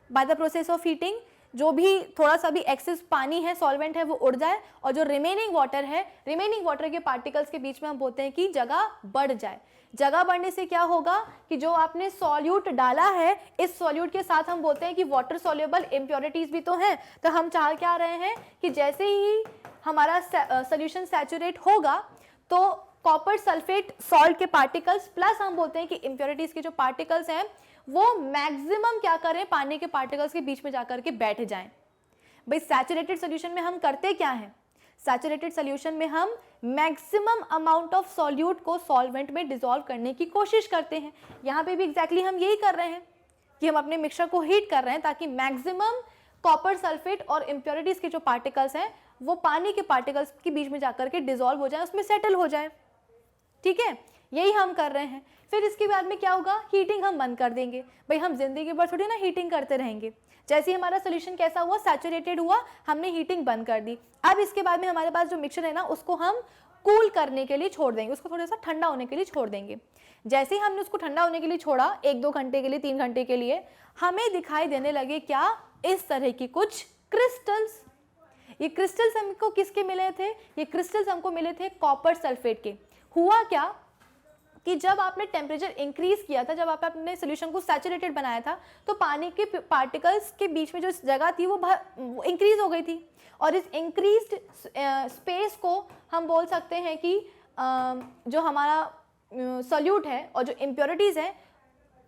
bye the process of heating. जो भी थोड़ा सा भी एक्सेस पानी है, सॉल्वेंट है, वो उड़ जाए, और जो रिमेनिंग वाटर है, रिमेनिंग वाटर के पार्टिकल्स के बीच में हम बोलते हैं कि जगह बढ़ जाए। जगह बढ़ने से क्या होगा कि जो आपने सॉल्यूट डाला है, इस सॉल्यूट के साथ हम बोलते हैं कि वाटर सॉल्युबल इम्प्योरिटीज भी तो हैं। तो हम चाह क्या रहे हैं कि जैसे ही हमारा सोल्यूशन सैचुरेट होगा तो कॉपर सल्फेट सॉल्ट के पार्टिकल्स प्लस हम बोलते हैं कि इम्प्योरिटीज के जो पार्टिकल्स हैं वो मैक्सिमम क्या करें, पानी के पार्टिकल्स के बीच में जाकर के बैठ जाएं। भाई सैचुरेटेड सोल्यूशन में हम करते क्या हैं, सैचुरेटेड सोल्यूशन में हम मैक्सिमम अमाउंट ऑफ सॉल्यूट को सॉल्वेंट में डिसॉल्व करने की कोशिश करते हैं। यहाँ पे भी एग्जैक्टली हम यही कर रहे हैं कि हम अपने मिक्सचर को हीट कर रहे हैं ताकि मैक्सिमम कॉपर सल्फेट और इम्प्योरिटीज के जो पार्टिकल्स हैं वो पानी के पार्टिकल्स के बीच में जाकर के डिसॉल्व हो जाए, उसमें सेटल हो जाए, ठीक है। यही हम कर रहे हैं। फिर इसके बाद में क्या होगा, हीटिंग हम बंद कर देंगे। भाई हम जिंदगी भर थोड़ी ना हीटिंग करते रहेंगे। जैसे ही हमारा सोल्यूशन कैसा हुआ, सैचुरेटेड हुआ, हमने हीटिंग बंद कर दी। अब इसके बाद में हमारे पास जो मिक्सचर है ना उसको हम कूल करने के लिए छोड़ देंगे, उसको थोड़ा सा ठंडा होने के लिए छोड़ देंगे। जैसे ही हमने उसको ठंडा होने के लिए छोड़ा, 1-2 घंटे के लिए, 3 घंटे के लिए, हमें दिखाई देने लगे क्या, इस तरह की कुछ क्रिस्टल्स। ये क्रिस्टल्स हमको किसके मिले थे, ये क्रिस्टल्स हमको मिले थे कॉपर सल्फेट के। हुआ क्या कि जब आपने टेम्परेचर इंक्रीज किया था, जब आपने अपने सोल्यूशन को सैचुरेटेड बनाया था, तो पानी के पार्टिकल्स के बीच में जो जगह थी वो इंक्रीज हो गई थी, और इस इंक्रीज्ड स्पेस को हम बोल सकते हैं कि जो हमारा सॉल्यूट है और जो इम्प्योरिटीज़ है,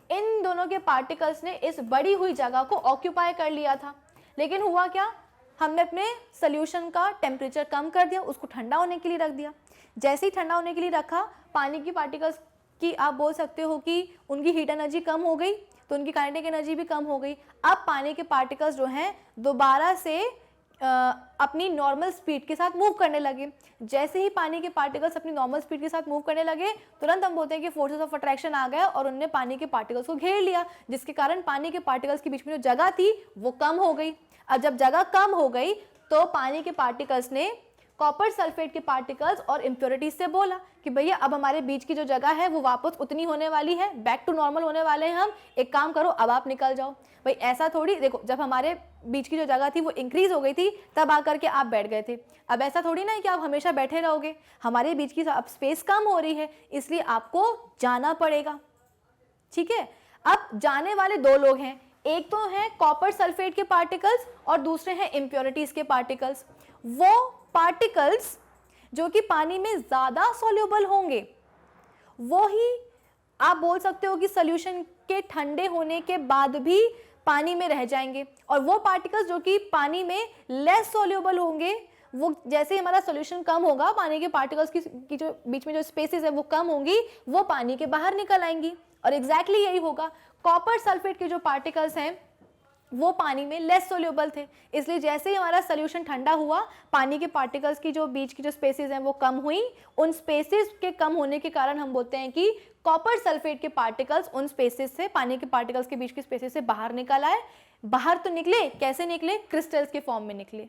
इन दोनों के पार्टिकल्स ने इस बढ़ी हुई जगह को ऑक्यूपाई कर लिया था। लेकिन हुआ क्या, हमने अपने सोल्यूशन का टेम्परेचर कम कर दिया, उसको ठंडा होने के लिए रख दिया। जैसे ही ठंडा होने के लिए रखा, पानी की पार्टिकल्स की आप बोल सकते हो कि उनकी हीट एनर्जी कम हो गई, तो उनकी काइनेटिक एनर्जी भी कम हो गई। अब पानी के पार्टिकल्स जो हैं दोबारा से अपनी नॉर्मल स्पीड के साथ मूव करने लगे। जैसे ही पानी के पार्टिकल्स अपनी नॉर्मल स्पीड के साथ मूव करने लगे, तुरंत हम बोलते हैं कि फोर्सेस ऑफ अट्रैक्शन आ गया और उन्होंने पानी के पार्टिकल्स को घेर लिया, जिसके कारण पानी के पार्टिकल्स के बीच में जो जगह थी वो कम हो गई। अब जब जगह कम हो गई तो पानी के पार्टिकल्स ने कॉपर सल्फेट के पार्टिकल्स और इम्प्योरिटीज से बोला कि भैया अब हमारे बीच की जो जगह है वो वापस उतनी होने वाली है, बैक टू नॉर्मल होने वाले हैं हम, एक काम करो अब आप निकल जाओ। भाई ऐसा थोड़ी, देखो जब हमारे बीच की जो जगह थी वो इंक्रीज हो गई थी तब आकर के आप बैठ गए थे। अब ऐसा थोड़ी ना है कि आप हमेशा बैठे रहोगे, हमारे बीच की अब स्पेस कम हो रही है इसलिए आपको जाना पड़ेगा, ठीक है। अब जाने वाले 2 लोग हैं, एक तो है कॉपर सल्फेट के पार्टिकल्स और दूसरे हैं इम्प्योरिटीज के पार्टिकल्स। वो पार्टिकल्स जो कि पानी में ज़्यादा सॉल्युबल होंगे वो ही आप बोल सकते हो कि सोल्यूशन के ठंडे होने के बाद भी पानी में रह जाएंगे, और वो पार्टिकल्स जो कि पानी में लेस सॉल्युबल होंगे वो जैसे ही हमारा सोल्यूशन कम होगा, पानी के पार्टिकल्स की जो बीच में जो स्पेसेस है वो कम होंगी, वो पानी के बाहर निकल आएंगी। और एग्जैक्टली यही होगा, कॉपर सल्फेट के जो पार्टिकल्स हैं वो पानी में लेस सोल्यूबल थे, इसलिए जैसे ही हमारा सोल्यूशन ठंडा हुआ, पानी के पार्टिकल्स की जो बीच की जो स्पेसेस हैं वो कम हुई। उन स्पेसेस के कम होने के कारण हम बोलते हैं कि कॉपर सल्फेट के पार्टिकल्स उन स्पेसेस से, पानी के पार्टिकल्स के बीच की स्पेसेस से बाहर निकल आए। बाहर तो निकले, कैसे निकले? क्रिस्टल्स के फॉर्म में निकले।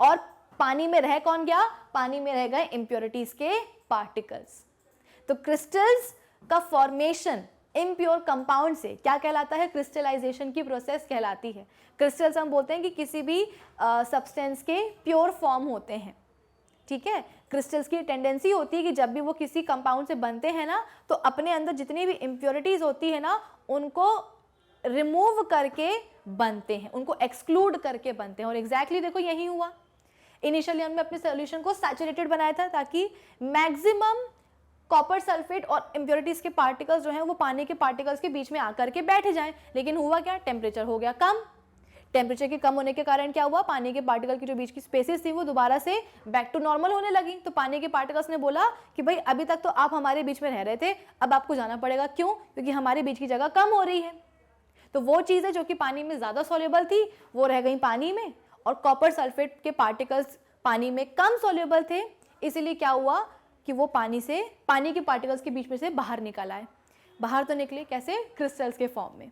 और पानी में रह कौन गया? पानी में रह गए इम्प्योरिटीज के पार्टिकल्स। तो क्रिस्टल्स का फॉर्मेशन इम्प्योर कंपाउंड से क्या कहलाता है? क्रिस्टलाइजेशन की प्रोसेस कहलाती है। क्रिस्टल्स हम बोलते हैं कि किसी भी सब्सटेंस के प्योर फॉर्म होते हैं, ठीक है। क्रिस्टल्स की टेंडेंसी होती है कि जब भी वो किसी कंपाउंड से बनते हैं ना, तो अपने अंदर जितनी भी इम्प्योरिटीज होती है ना, उनको रिमूव करके बनते हैं, उनको एक्सक्लूड करके बनते हैं। और एग्जैक्टली देखो यही हुआ। इनिशियली हमने अपने सोल्यूशन को सैचुरेटेड बनाया था ताकि मैक्सिमम कॉपर सल्फेट और इम्प्योरिटीज के पार्टिकल्स जो हैं वो पानी के पार्टिकल्स के बीच में आकर के बैठ जाएं। लेकिन हुआ क्या? टेम्परेचर हो गया कम। टेम्परेचर के कम होने के कारण क्या हुआ? पानी के पार्टिकल की जो बीच की स्पेसेस थी वो दोबारा से बैक टू नॉर्मल होने लगी। तो पानी के पार्टिकल्स ने बोला कि भाई अभी तक तो आप हमारे बीच में रह रहे थे, अब आपको जाना पड़ेगा। क्यों? क्योंकि हमारे बीच की जगह कम हो रही है। तो वो चीज़ें जो कि पानी में ज़्यादा सोल्यूबल थी वो रह गई पानी में, और कॉपर सल्फेट के पार्टिकल्स पानी में कम सोल्यूबल थे, इसीलिए क्या हुआ कि वो पानी के पार्टिकल्स के बीच में से बाहर निकल आए। बाहर तो निकले कैसे? क्रिस्टल्स के फॉर्म में,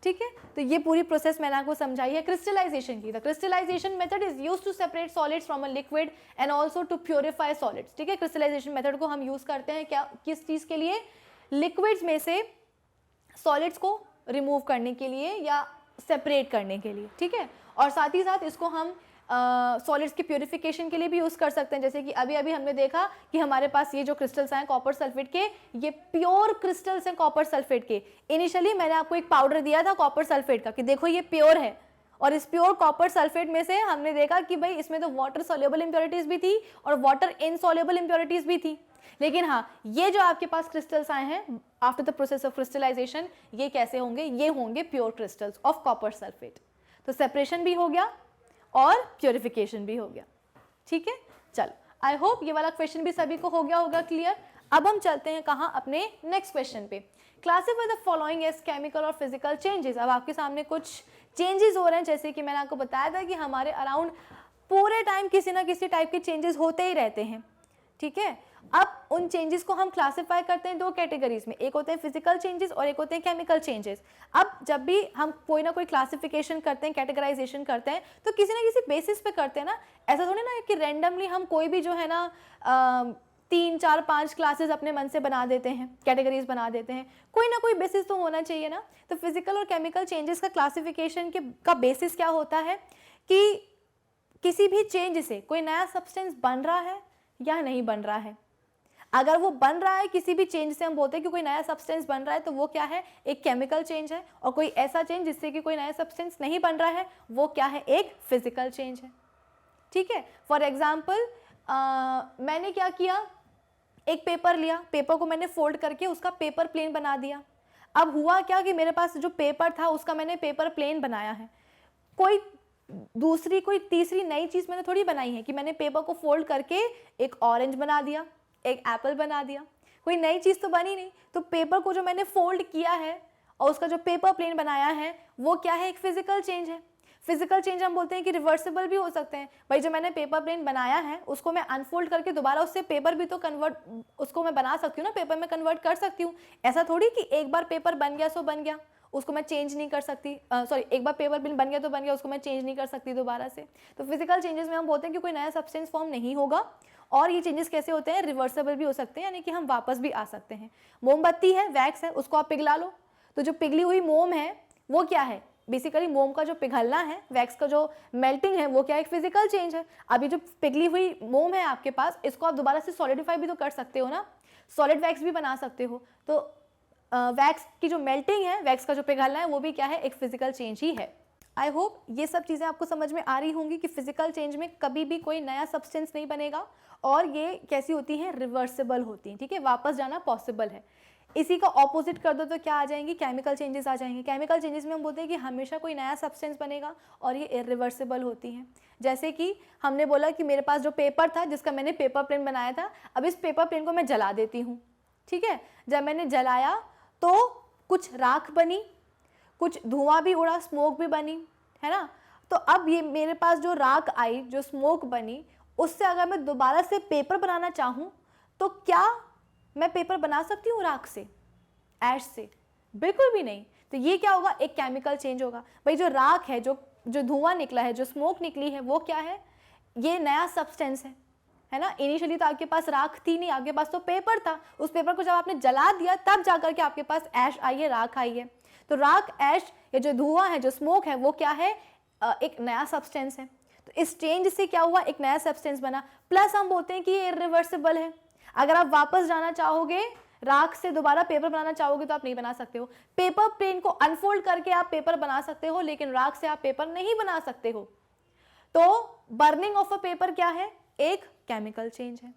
ठीक है। तो ये पूरी प्रोसेस मैंने आपको समझाई है क्रिस्टलाइजेशन की। The crystallisation method is used to separate solids from a liquid and also to purify solids, ठीक है। क्रिस्टलाइजेशन मेथड को हम यूज करते हैं क्या, किस चीज़ के लिए? लिक्विड्स में से सॉलिड्स को रिमूव करने के लिए या सेपरेट करने के लिए, ठीक है। और साथ ही साथ इसको हम सॉलिड्स की प्योरिफिकेशन के लिए भी यूज़ कर सकते हैं। जैसे कि अभी अभी हमने देखा कि हमारे पास ये जो क्रिस्टल्स हैं कॉपर सल्फेट के, ये प्योर क्रिस्टल्स हैं कॉपर सल्फेट के। इनिशियली मैंने आपको एक पाउडर दिया था कॉपर सल्फेट का कि देखो ये प्योर है, और इस प्योर कॉपर सल्फेट में से हमने देखा कि भाई इसमें तो वाटर सोल्यूबल इम्प्योरिटीज भी थी और वाटर इनसॉल्युबल इम्प्योरिटीज भी थी। लेकिन हाँ, ये जो आपके पास क्रिस्टल्स आए हैं after the process of crystallisation, ये कैसे होंगे? ये होंगे pure crystals of copper sulphate. तो सेपरेशन भी हो गया और प्योरिफिकेशन भी हो गया, ठीक है। चलो, आई होप ये वाला क्वेश्चन भी सभी को हो गया होगा क्लियर। अब हम चलते हैं कहाँ? अपने नेक्स्ट क्वेश्चन पे। Classify the following as chemical और फिजिकल चेंजेस। अब आपके सामने कुछ चेंजेस हो रहे हैं, जैसे कि मैंने आपको बताया था कि हमारे अराउंड पूरे टाइम किसी ना किसी टाइप के चेंजेस होते ही रहते हैं, ठीक है। अब उन चेंजेस को हम क्लासिफाई करते हैं दो कैटेगरीज में, एक होते हैं फिजिकल चेंजेस और एक होते हैं केमिकल चेंजेस। अब जब भी हम कोई ना कोई क्लासिफिकेशन करते हैं, कैटेगराइजेशन करते हैं, तो किसी ना किसी बेसिस पे करते हैं ना। ऐसा थोड़ी ना कि रैंडमली हम कोई भी जो है ना 3, 4, 5 क्लासेस अपने मन से बना देते हैं, कैटेगरीज बना देते हैं। कोई ना कोई बेसिस तो होना चाहिए ना। तो फिजिकल और केमिकल चेंजेस का क्लासिफिकेशन का बेसिस क्या होता है कि किसी भी चेंज से कोई नया सब्सटेंस बन रहा है या नहीं बन रहा है। अगर वो बन रहा है किसी भी चेंज से, हम बोलते हैं कि कोई नया सब्सटेंस बन रहा है, तो वो क्या है? एक केमिकल चेंज है। और कोई ऐसा चेंज जिससे कि कोई नया सब्सटेंस नहीं बन रहा है, वो क्या है? एक फिजिकल चेंज है, ठीक है। फॉर एग्जाम्पल मैंने क्या किया, एक पेपर लिया, पेपर को मैंने फोल्ड करके उसका पेपर प्लेन बना दिया। अब हुआ क्या कि मेरे पास जो पेपर था उसका मैंने पेपर प्लेन बनाया है। कोई दूसरी कोई तीसरी नई चीज़ मैंने थोड़ी बनाई है कि मैंने पेपर को फोल्ड करके एक ऑरेंज बना दिया, एक एप्पल बना दिया। कोई नई चीज़ तो बनी नहीं। तो पेपर को जो मैंने फोल्ड किया है और उसका जो पेपर प्लेन बनाया है वो क्या है? एक फिजिकल चेंज है। फिजिकल चेंज हम बोलते हैं कि रिवर्सिबल भी हो सकते हैं। भाई जो मैंने पेपर प्लेन बनाया है उसको मैं अनफोल्ड करके दोबारा उससे पेपर भी तो कन्वर्ट, उसको मैं बना सकती हूँ ना, पेपर में कन्वर्ट कर सकती हूँ। ऐसा थोड़ी कि एक बार पेपर बन गया सो बन गया, उसको मैं चेंज नहीं कर सकती। सॉरी, एक बार पेपर प्लेन बन गया तो बन गया, उसको मैं चेंज नहीं कर सकती दोबारा से। तो फिजिकल चेंजेस में हम बोलते हैं कि कोई नया सब्सटेंस फॉर्म नहीं होगा। और ये चेंजेस कैसे होते हैं? रिवर्सिबल भी हो सकते हैं, यानी कि हम वापस भी आ सकते हैं। मोमबत्ती है, वैक्स है, उसको आप पिघला लो, तो जो पिघली हुई मोम है वो क्या है? बेसिकली मोम का जो पिघलना है, वैक्स का जो मेल्टिंग है, वो क्या है? एक फिजिकल चेंज है। अभी जो पिघली हुई मोम है आपके पास, इसको आप दोबारा से सॉलिडिफाई भी तो कर सकते हो ना, सॉलिड वैक्स भी बना सकते हो। तो वैक्स की जो मेल्टिंग है, वैक्स का जो पिघलना है, वो भी क्या है, एक फिजिकल चेंज ही है। आई होप ये सब चीज़ें आपको समझ में आ रही होंगी कि फिजिकल चेंज में कभी भी कोई नया सब्सटेंस नहीं बनेगा और ये कैसी होती हैं, रिवर्सिबल होती हैं, ठीक है, वापस जाना पॉसिबल है। इसी का ऑपोजिट कर दो तो क्या आ जाएंगी, केमिकल चेंजेस आ जाएंगे। केमिकल चेंजेस में हम बोलते हैं कि हमेशा कोई नया सब्सटेंस बनेगा और ये इरिवर्सिबल होती हैं। जैसे कि हमने बोला कि मेरे पास जो पेपर था जिसका मैंने पेपर प्लेन बनाया था, अब इस पेपर प्लेन को मैं जला देती हूँ, ठीक है। जब मैंने जलाया तो कुछ राख बनी, कुछ धुआं भी उड़ा, स्मोक भी बनी, है ना। तो अब ये मेरे पास जो राख आई, जो स्मोक बनी, उससे अगर मैं दोबारा से पेपर बनाना चाहूँ तो क्या मैं पेपर बना सकती हूँ राख से, ऐश से? बिल्कुल भी नहीं। तो ये क्या होगा, एक केमिकल चेंज होगा। भाई जो राख है, जो धुआं निकला है, जो स्मोक निकली है, वो क्या है, ये नया सब्सटेंस है ना। इनिशियली तो आपके पास राख थी नहीं, आपके पास तो पेपर था। उस पेपर को जब आपने जला दिया तब जाकर के आपके पास ऐश आई है, राख आई है। तो राख, ऐश, या जो धुआं है, जो स्मोक है, वो क्या है, एक नया सब्सटेंस है। तो इस चेंज से क्या हुआ, एक नया सब्सटेंस बना। प्लस हम बोलते हैं कि ये इरिवर्सिबल है। अगर आप वापस जाना चाहोगे, राख से दोबारा पेपर बनाना चाहोगे तो आप नहीं बना सकते हो। पेपर प्लेन को अनफोल्ड करके आप पेपर बना सकते हो, लेकिन राख से आप पेपर नहीं बना सकते हो। तो बर्निंग ऑफ अ पेपर क्या है, एक केमिकल चेंज है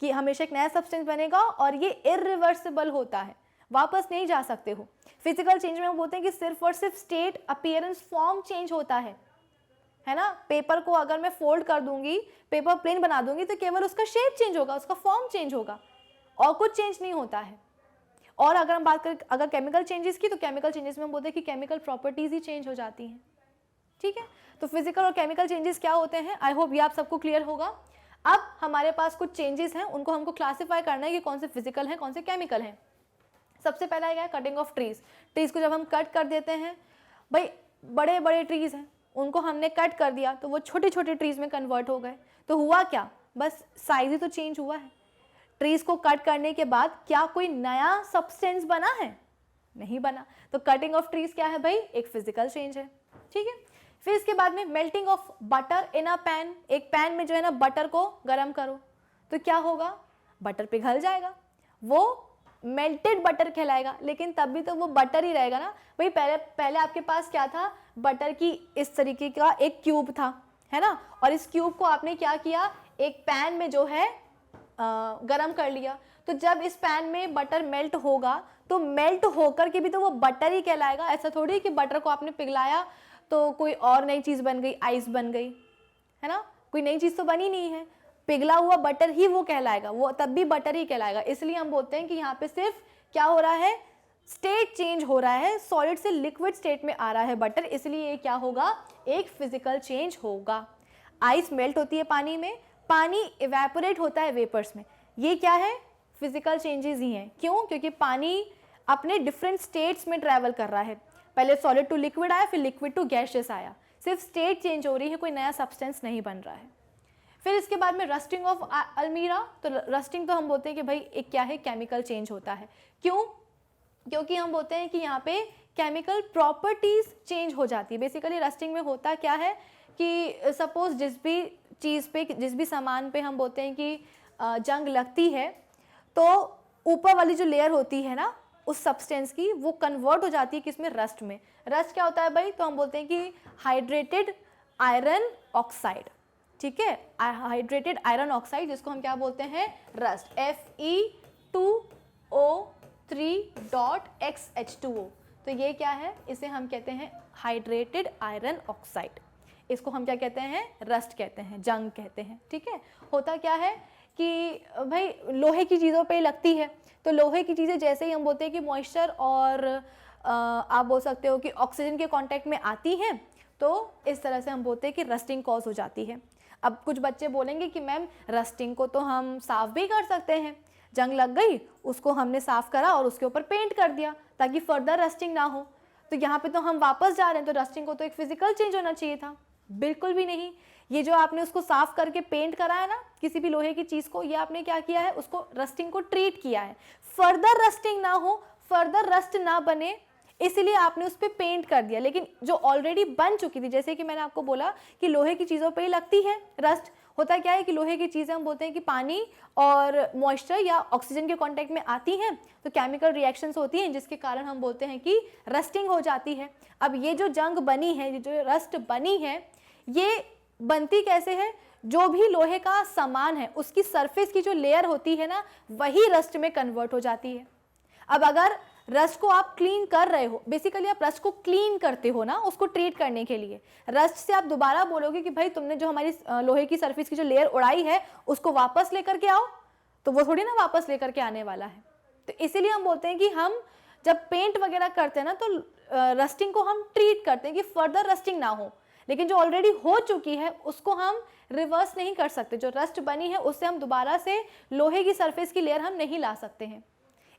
कि हमेशा एक नया सब्सटेंस बनेगा और ये इरिवर्सिबल होता है, वापस नहीं जा सकते हो। फिजिकल चेंज में हम बोलते हैं कि सिर्फ और सिर्फ स्टेट, अपीयरेंस, फॉर्म चेंज होता है ना। पेपर को अगर मैं फोल्ड कर दूंगी, पेपर प्लेन बना दूंगी, तो केवल उसका शेप चेंज होगा, उसका फॉर्म चेंज होगा, और कुछ चेंज नहीं होता है। और अगर हम बात करें अगर केमिकल चेंजेस की, तो केमिकल चेंजेस में हम बोलते हैं कि केमिकल प्रॉपर्टीज ही चेंज हो जाती हैं, ठीक है। तो फिजिकल और केमिकल चेंजेस क्या होते हैं, आई होप ये आप सबको क्लियर होगा। अब हमारे पास कुछ चेंजेस हैं, उनको हमको क्लासीफाई करना है कि कौन से फिजिकल हैं, कौन से केमिकल हैं। सबसे पहला है कटिंग ऑफ ट्रीज। ट्रीज को जब हम कट कर देते हैं, भाई बड़े बड़े ट्रीज हैं, उनको हमने कट कर दिया तो वो छोटे छोटे ट्रीज में कन्वर्ट हो गए। तो हुआ क्या, बस साइज ही तो चेंज हुआ है। ट्रीज को कट करने के बाद क्या कोई नया सब्सटेंस बना है? नहीं बना। तो कटिंग ऑफ ट्रीज क्या है भाई, एक फिजिकल चेंज है, ठीक है। फिर इसके बाद में melting of butter in a pan. एक पैन में जो है ना बटर को गर्म करो तो क्या होगा, बटर पिघल जाएगा, वो मेल्टेड बटर कहलाएगा। लेकिन तब भी तो वो बटर ही रहेगा ना भाई। पहले आपके पास क्या था, बटर की इस तरीके का एक क्यूब था, है ना। और इस क्यूब को आपने क्या किया, एक पैन में जो है गरम कर लिया। तो जब इस पैन में बटर मेल्ट होगा तो मेल्ट होकर के भी तो वो बटर ही कहलाएगा। ऐसा थोड़ी कि बटर को आपने पिघलाया तो कोई और नई चीज़ बन गई, आइस बन गई, है ना। कोई नई चीज़ तो बनी नहीं है, पिघला हुआ बटर ही वो कहलाएगा, वो तब भी बटर ही कहलाएगा। इसलिए हम बोलते हैं कि यहाँ पे सिर्फ क्या हो रहा है, स्टेट चेंज हो रहा है, सॉलिड से लिक्विड स्टेट में आ रहा है बटर, इसलिए ये क्या होगा, एक फिजिकल चेंज होगा। आइस मेल्ट होती है पानी में, पानी इवेपोरेट होता है वेपर्स में, ये क्या है, फिजिकल चेंजेस ही हैं। क्यों? क्योंकि पानी अपने डिफरेंट स्टेट्स में ट्रैवल कर रहा है। पहले सॉलिड टू लिक्विड आया, फिर लिक्विड टू गैसियस आया, सिर्फ स्टेट चेंज हो रही है, कोई नया सब्सटेंस नहीं बन रहा है। फिर इसके बाद में रस्टिंग ऑफ अलमीरा। तो रस्टिंग तो हम बोलते हैं कि भाई एक क्या है, केमिकल चेंज होता है। क्यों? क्योंकि हम बोलते हैं कि यहाँ पे केमिकल प्रॉपर्टीज चेंज हो जाती है। बेसिकली रस्टिंग में होता क्या है कि सपोज जिस भी चीज़ पे, जिस भी सामान पे हम बोलते हैं कि जंग लगती है, तो ऊपर वाली जो लेयर होती है ना उस सब्सटेंस की, वो कन्वर्ट हो जाती है किसमें, रस्ट में। रस्ट क्या होता है भाई, तो हम बोलते हैं कि हाइड्रेटेड आयरन ऑक्साइड, ठीक है, हाइड्रेटेड आयरन ऑक्साइड, जिसको हम क्या बोलते हैं, रस्ट, Fe2O3.XH2O। तो ये क्या है, इसे हम कहते हैं हाइड्रेटेड आयरन ऑक्साइड। इसको हम क्या कहते हैं, रस्ट कहते हैं, जंग कहते हैं, ठीक है। होता क्या है कि भाई लोहे की चीज़ों पे लगती है, तो लोहे की चीज़ें जैसे ही हम बोलते हैं कि मॉइस्चर और आप बोल सकते हो कि ऑक्सीजन के कांटेक्ट में आती हैं, तो इस तरह से हम बोलते हैं कि रस्टिंग कॉज हो जाती है। अब कुछ बच्चे बोलेंगे कि मैम रस्टिंग को तो हम साफ़ भी कर सकते हैं, जंग लग गई, उसको हमने साफ़ करा और उसके ऊपर पेंट कर दिया ताकि फर्दर रस्टिंग ना हो। तो यहाँ पे तो हम वापस जा रहे हैं, तो रस्टिंग को तो एक फिजिकल चेंज होना चाहिए था। बिल्कुल भी नहीं। ये जो आपने उसको साफ करके पेंट करा है ना किसी भी लोहे की चीज़ को, ये आपने क्या किया है, उसको रस्टिंग को ट्रीट किया है। फर्दर रस्टिंग ना हो, फर्दर रस्ट ना बने, इसीलिए आपने उस पर पेंट कर दिया। लेकिन जो ऑलरेडी बन चुकी थी, जैसे कि मैंने आपको बोला कि लोहे की चीज़ों पे ही लगती है रस्ट। होता क्या है कि लोहे की चीज़ें हम बोलते हैं कि पानी और मॉइस्चर या ऑक्सीजन के कांटेक्ट में आती हैं तो केमिकल रिएक्शंस होती हैं, जिसके कारण हम बोलते हैं कि रस्टिंग हो जाती है। अब ये जो जंग बनी है, ये जो रस्ट बनी है, ये बनती कैसे है? जो भी लोहे का सामान है उसकी सरफेस की जो लेयर होती है ना, वही रस्ट में कन्वर्ट हो जाती है। अब अगर रस्ट को आप क्लीन कर रहे हो, बेसिकली आप रस्ट को क्लीन करते हो ना, उसको ट्रीट करने के लिए। रस्ट से आप दोबारा बोलोगे कि भाई तुमने जो हमारी लोहे की सरफेस की जो लेयर उड़ाई है उसको वापस लेकर के आओ, तो वो थोड़ी ना वापस लेकर के आने वाला है। तो इसीलिए हम बोलते हैं कि हम जब पेंट वगैरह करते हैं ना, तो रस्टिंग को हम ट्रीट करते हैं कि फर्दर रस्टिंग ना हो। लेकिन जो ऑलरेडी हो चुकी है उसको हम रिवर्स नहीं कर सकते। जो रस्ट बनी है उससे हम दोबारा से लोहे की सरफेस की लेयर हम नहीं ला सकते हैं।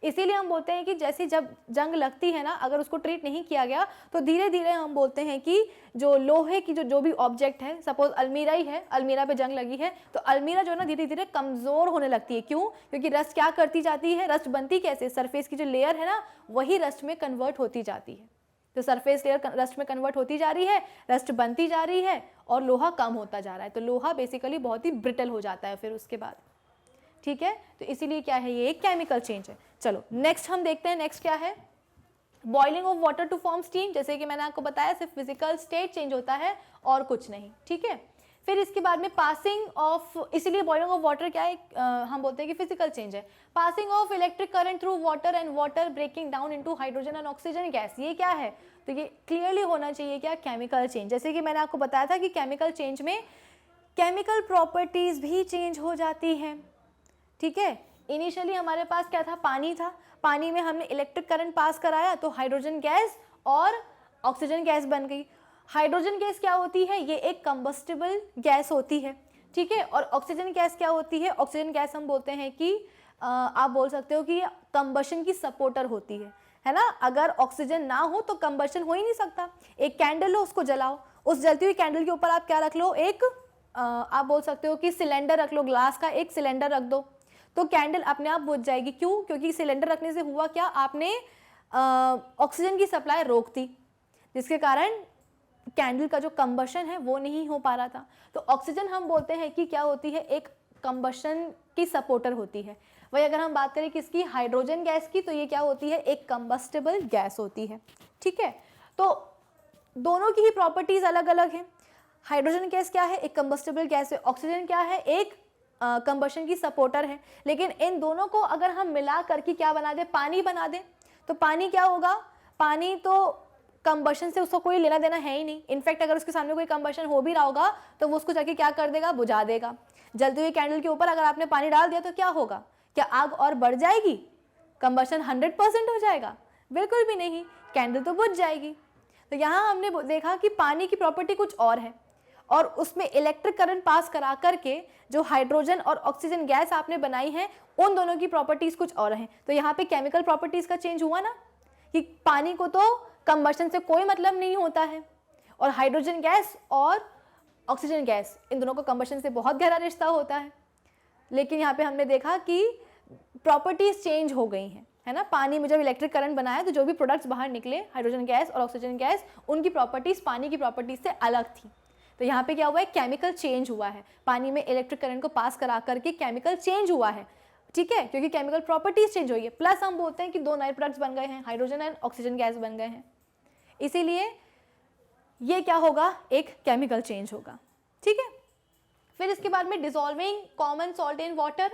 इसीलिए हम बोलते हैं कि जैसे जब जंग लगती है ना, अगर उसको ट्रीट नहीं किया गया तो धीरे धीरे हम बोलते हैं कि जो लोहे की जो भी ऑब्जेक्ट है, सपोज अलमीरा ही है, अलमीरा पे जंग लगी है तो अलमीरा जो है ना धीरे धीरे कमज़ोर होने लगती है। क्यों? क्योंकि रस्ट क्या करती जाती है, रस्ट बनती कैसे, सरफेस की जो लेयर है ना वही रस्ट में कन्वर्ट होती जाती है। तो सरफेस लेयर रस्ट में कन्वर्ट होती जा रही है, रस्ट बनती जा रही है और लोहा कम होता जा रहा है। तो लोहा बेसिकली बहुत ही ब्रिटल हो जाता है फिर उसके बाद। ठीक है, तो इसीलिए क्या है, ये एक केमिकल चेंज है। चलो नेक्स्ट हम देखते हैं, नेक्स्ट क्या है, boiling of water to form steam. जैसे कि मैंने आपको बताया सिर्फ फिजिकल स्टेट चेंज होता है और कुछ नहीं। ठीक है, फिर इसके बाद में पासिंग ऑफ, इसीलिए बॉइलिंग ऑफ वाटर क्या है, हम बोलते हैं कि फिजिकल चेंज है। Passing of electric current through water and water breaking down into hydrogen and oxygen gas, ये क्या है? तो ये क्लियरली होना चाहिए क्या, केमिकल चेंज। जैसे कि मैंने आपको बताया था कि केमिकल चेंज में केमिकल प्रॉपर्टीज भी चेंज हो जाती हैं। ठीक है, इनिशियली हमारे पास क्या था, पानी था, पानी में हमने इलेक्ट्रिक करंट पास कराया तो हाइड्रोजन गैस और ऑक्सीजन गैस बन गई। हाइड्रोजन गैस क्या होती है, ये एक कंबस्टिबल गैस होती है। ठीक है, और ऑक्सीजन गैस क्या होती है, ऑक्सीजन गैस हम बोलते हैं कि आप बोल सकते हो कि कंबशन की सपोर्टर होती है ना। अगर ऑक्सीजन ना हो तो कंबशन हो ही नहीं सकता। एक कैंडल हो, उसको जलाओ, उस जलती हुई कैंडल के ऊपर आप क्या रख लो, एक आप बोल सकते हो कि सिलेंडर रख लो, ग्लास का एक सिलेंडर रख दो तो कैंडल अपने आप बुझ जाएगी। क्यों? क्योंकि सिलेंडर रखने से हुआ क्या, आपने ऑक्सीजन की सप्लाई रोक दी, जिसके कारण कैंडल का जो कंबशन है वो नहीं हो पा रहा था। तो ऑक्सीजन हम बोलते हैं कि क्या होती है, एक कंबशन की सपोर्टर होती है। वही अगर हम बात करें किसकी, हाइड्रोजन गैस की, तो ये क्या होती है, एक कंबस्टिबल गैस होती है। ठीक है, तो दोनों की ही प्रॉपर्टीज अलग अलग हैं। हाइड्रोजन गैस क्या है, एक कंबस्टिबल गैस है, ऑक्सीजन क्या है, एक कंबशन की सपोर्टर है। लेकिन इन दोनों को अगर हम मिला करके क्या बना दें, पानी बना दें, तो पानी क्या होगा, पानी तो कंबशन से उसको कोई लेना देना है ही नहीं। इनफैक्ट अगर उसके सामने कोई कंबशन हो भी रहा होगा तो वो उसको जाके क्या कर देगा, बुझा देगा। जलती हुई कैंडल के ऊपर अगर आपने पानी डाल दिया तो क्या होगा, क्या आग और बढ़ जाएगी, कंबशन 100% हो जाएगा? बिल्कुल भी नहीं, कैंडल तो बुझ जाएगी। तो यहाँ हमने देखा कि पानी की प्रॉपर्टी कुछ और है और उसमें इलेक्ट्रिक करंट पास करा करके जो हाइड्रोजन और ऑक्सीजन गैस आपने बनाई है उन दोनों की प्रॉपर्टीज कुछ और हैं। तो यहाँ पे केमिकल प्रॉपर्टीज का चेंज हुआ ना, कि पानी को तो कंबशन से कोई मतलब नहीं होता है और हाइड्रोजन गैस और ऑक्सीजन गैस इन दोनों को कंबशन से बहुत गहरा रिश्ता होता है। लेकिन यहाँ पे हमने देखा कि प्रॉपर्टीज चेंज हो गई हैं, है ना। पानी में जब इलेक्ट्रिक करंट बनाया तो जो भी प्रोडक्ट्स बाहर निकले, हाइड्रोजन गैस और ऑक्सीजन गैस, उनकी प्रॉपर्टीज पानी की प्रॉपर्टीज से अलग थी। तो यहाँ पे क्या हुआ है, केमिकल चेंज हुआ है, पानी में इलेक्ट्रिक करंट को पास करा करके केमिकल चेंज हुआ है। ठीक है, क्योंकि केमिकल प्रॉपर्टीज चेंज हुई है, प्लस हम बोलते हैं कि दो नए प्रोडक्ट्स बन गए हैं, हाइड्रोजन एंड ऑक्सीजन गैस बन गए हैं, इसीलिए ये क्या होगा, एक केमिकल चेंज होगा। ठीक है, फिर इसके बाद में dissolving common salt in water,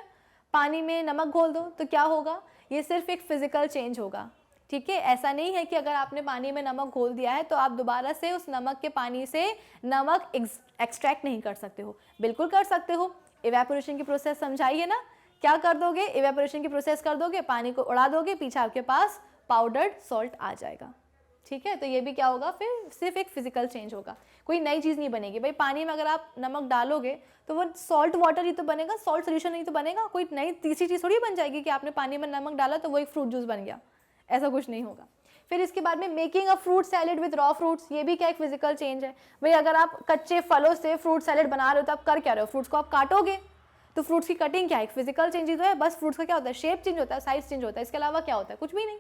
पानी में नमक घोल दो तो क्या होगा, ये सिर्फ एक फिजिकल चेंज होगा। ठीक है, ऐसा नहीं है कि अगर आपने पानी में नमक घोल दिया है तो आप दोबारा से उस नमक के पानी से नमक एक्सट्रैक्ट नहीं कर सकते हो, बिल्कुल कर सकते हो। इवेपोरेशन की प्रोसेस समझाइए ना, क्या कर दोगे, इवेपोरेशन की प्रोसेस कर दोगे, पानी को उड़ा दोगे, पीछे आपके पास पाउडर्ड सॉल्ट आ जाएगा। ठीक है, तो ये भी क्या होगा, फिर सिर्फ एक फिजिकल चेंज होगा, कोई नई चीज़ नहीं बनेगी। भाई पानी में अगर आप नमक डालोगे तो वो सॉल्ट वाटर ही तो बनेगा, सॉल्ट सोल्यूशन नहीं तो बनेगा, कोई नई तीसरी चीज़ थोड़ी बन जाएगी कि आपने पानी में नमक डाला तो वो एक फ्रूट जूस बन गया, ऐसा कुछ नहीं होगा। फिर इसके बाद में making a fruit salad with raw fruits, ये भी क्या एक फिजिकल चेंज है। भाई अगर आप कच्चे फलों से फ्रूट सैलेड बना रहे हो तो आप कर क्या रहे हो, फ्रूट्स को आप काटोगे, तो फ्रूट्स की कटिंग क्या है, एक फिजिकल चेंज ही तो है। बस फ्रूट्स का क्या होता है, शेप चेंज होता है, साइज चेंज होता है, इसके अलावा क्या होता है, कुछ भी नहीं।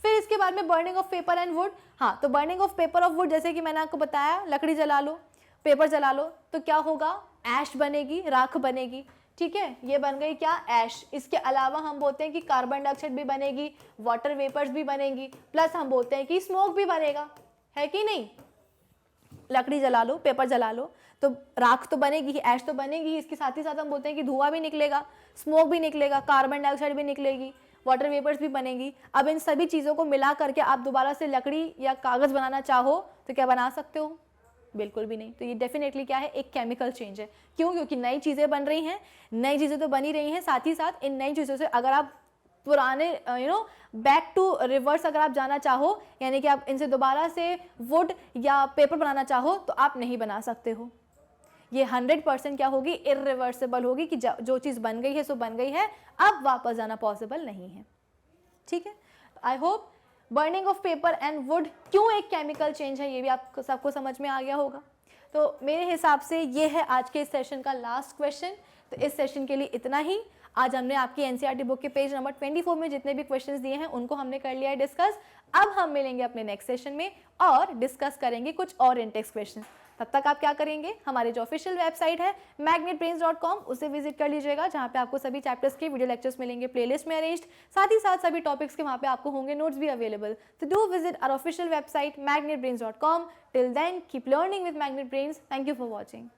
फिर इसके बाद में burning of paper and would. हाँ, तो burning of paper of would जैसे कि मैंने आपको बताया, लकड़ी जला लो, पेपर जला लो, तो क्या होगा, ऐश बनेगी, राख बनेगी। ठीक है, ये बन गई क्या, ऐश। इसके अलावा हम बोलते हैं कि कार्बन डाइऑक्साइड भी बनेगी, वाटर वेपर्स भी बनेगी, प्लस हम बोलते हैं कि स्मोक भी बनेगा, है कि नहीं। लकड़ी जला लो, पेपर जला लो, तो राख तो बनेगी, ऐश तो बनेगी, इसके साथ ही साथ हम बोलते हैं कि धुआं भी निकलेगा, स्मोक भी निकलेगा, कार्बन डाइऑक्साइड भी निकलेगी, वाटर वेपर्स भी बनेगी। अब इन सभी चीज़ों को मिला करके आप दोबारा से लकड़ी या कागज़ बनाना चाहो तो क्या बना सकते हो, बिल्कुल भी नहीं। तो ये डेफिनेटली क्या है, एक केमिकल चेंज है। क्यों, क्योंकि नई चीज़ें बन रही हैं, नई चीज़ें तो बनी रही हैं, साथ ही साथ इन नई चीज़ों से अगर आप पुराने बैक टू रिवर्स अगर आप जाना चाहो, यानी कि आप इनसे दोबारा से वुड या पेपर बनाना चाहो तो आप नहीं बना सकते हो। ये 100% क्या होगी, इरिवर्सिबल होगी कि जो चीज़ बन गई है सो बन गई है, अब वापस जाना पॉसिबल नहीं है। ठीक है, I hope burning of paper and would क्यों एक केमिकल चेंज है ये भी आपको सबको समझ में आ गया होगा। तो मेरे हिसाब से ये है आज के इस सेशन का लास्ट क्वेश्चन। तो इस सेशन के लिए इतना ही। आज हमने आपकी एनसीईआरटी बुक के पेज नंबर 24 में जितने भी क्वेश्चंस दिए हैं उनको हमने कर लिया है डिस्कस। अब हम मिलेंगे अपने नेक्स्ट सेशन में और डिस्कस करेंगे कुछ और इंटेक्स क्वेश्चंस। तब तक आप क्या करेंगे, हमारे जो ऑफिशियल वेबसाइट है magnetbrains.com उसे विजिट कर लीजिएगा, जहाँ पे आपको सभी चैप्टर्स के वीडियो लेक्चर्स मिलेंगे प्लेलिस्ट में अरेंज्ड, साथ ही साथ सभी टॉपिक्स के वहाँ पे आपको होंगे नोट्स भी अवेलेबल। तो do visit our official website magnetbrains.com। Till then keep learning with Magnet Brains. Thank you for watching.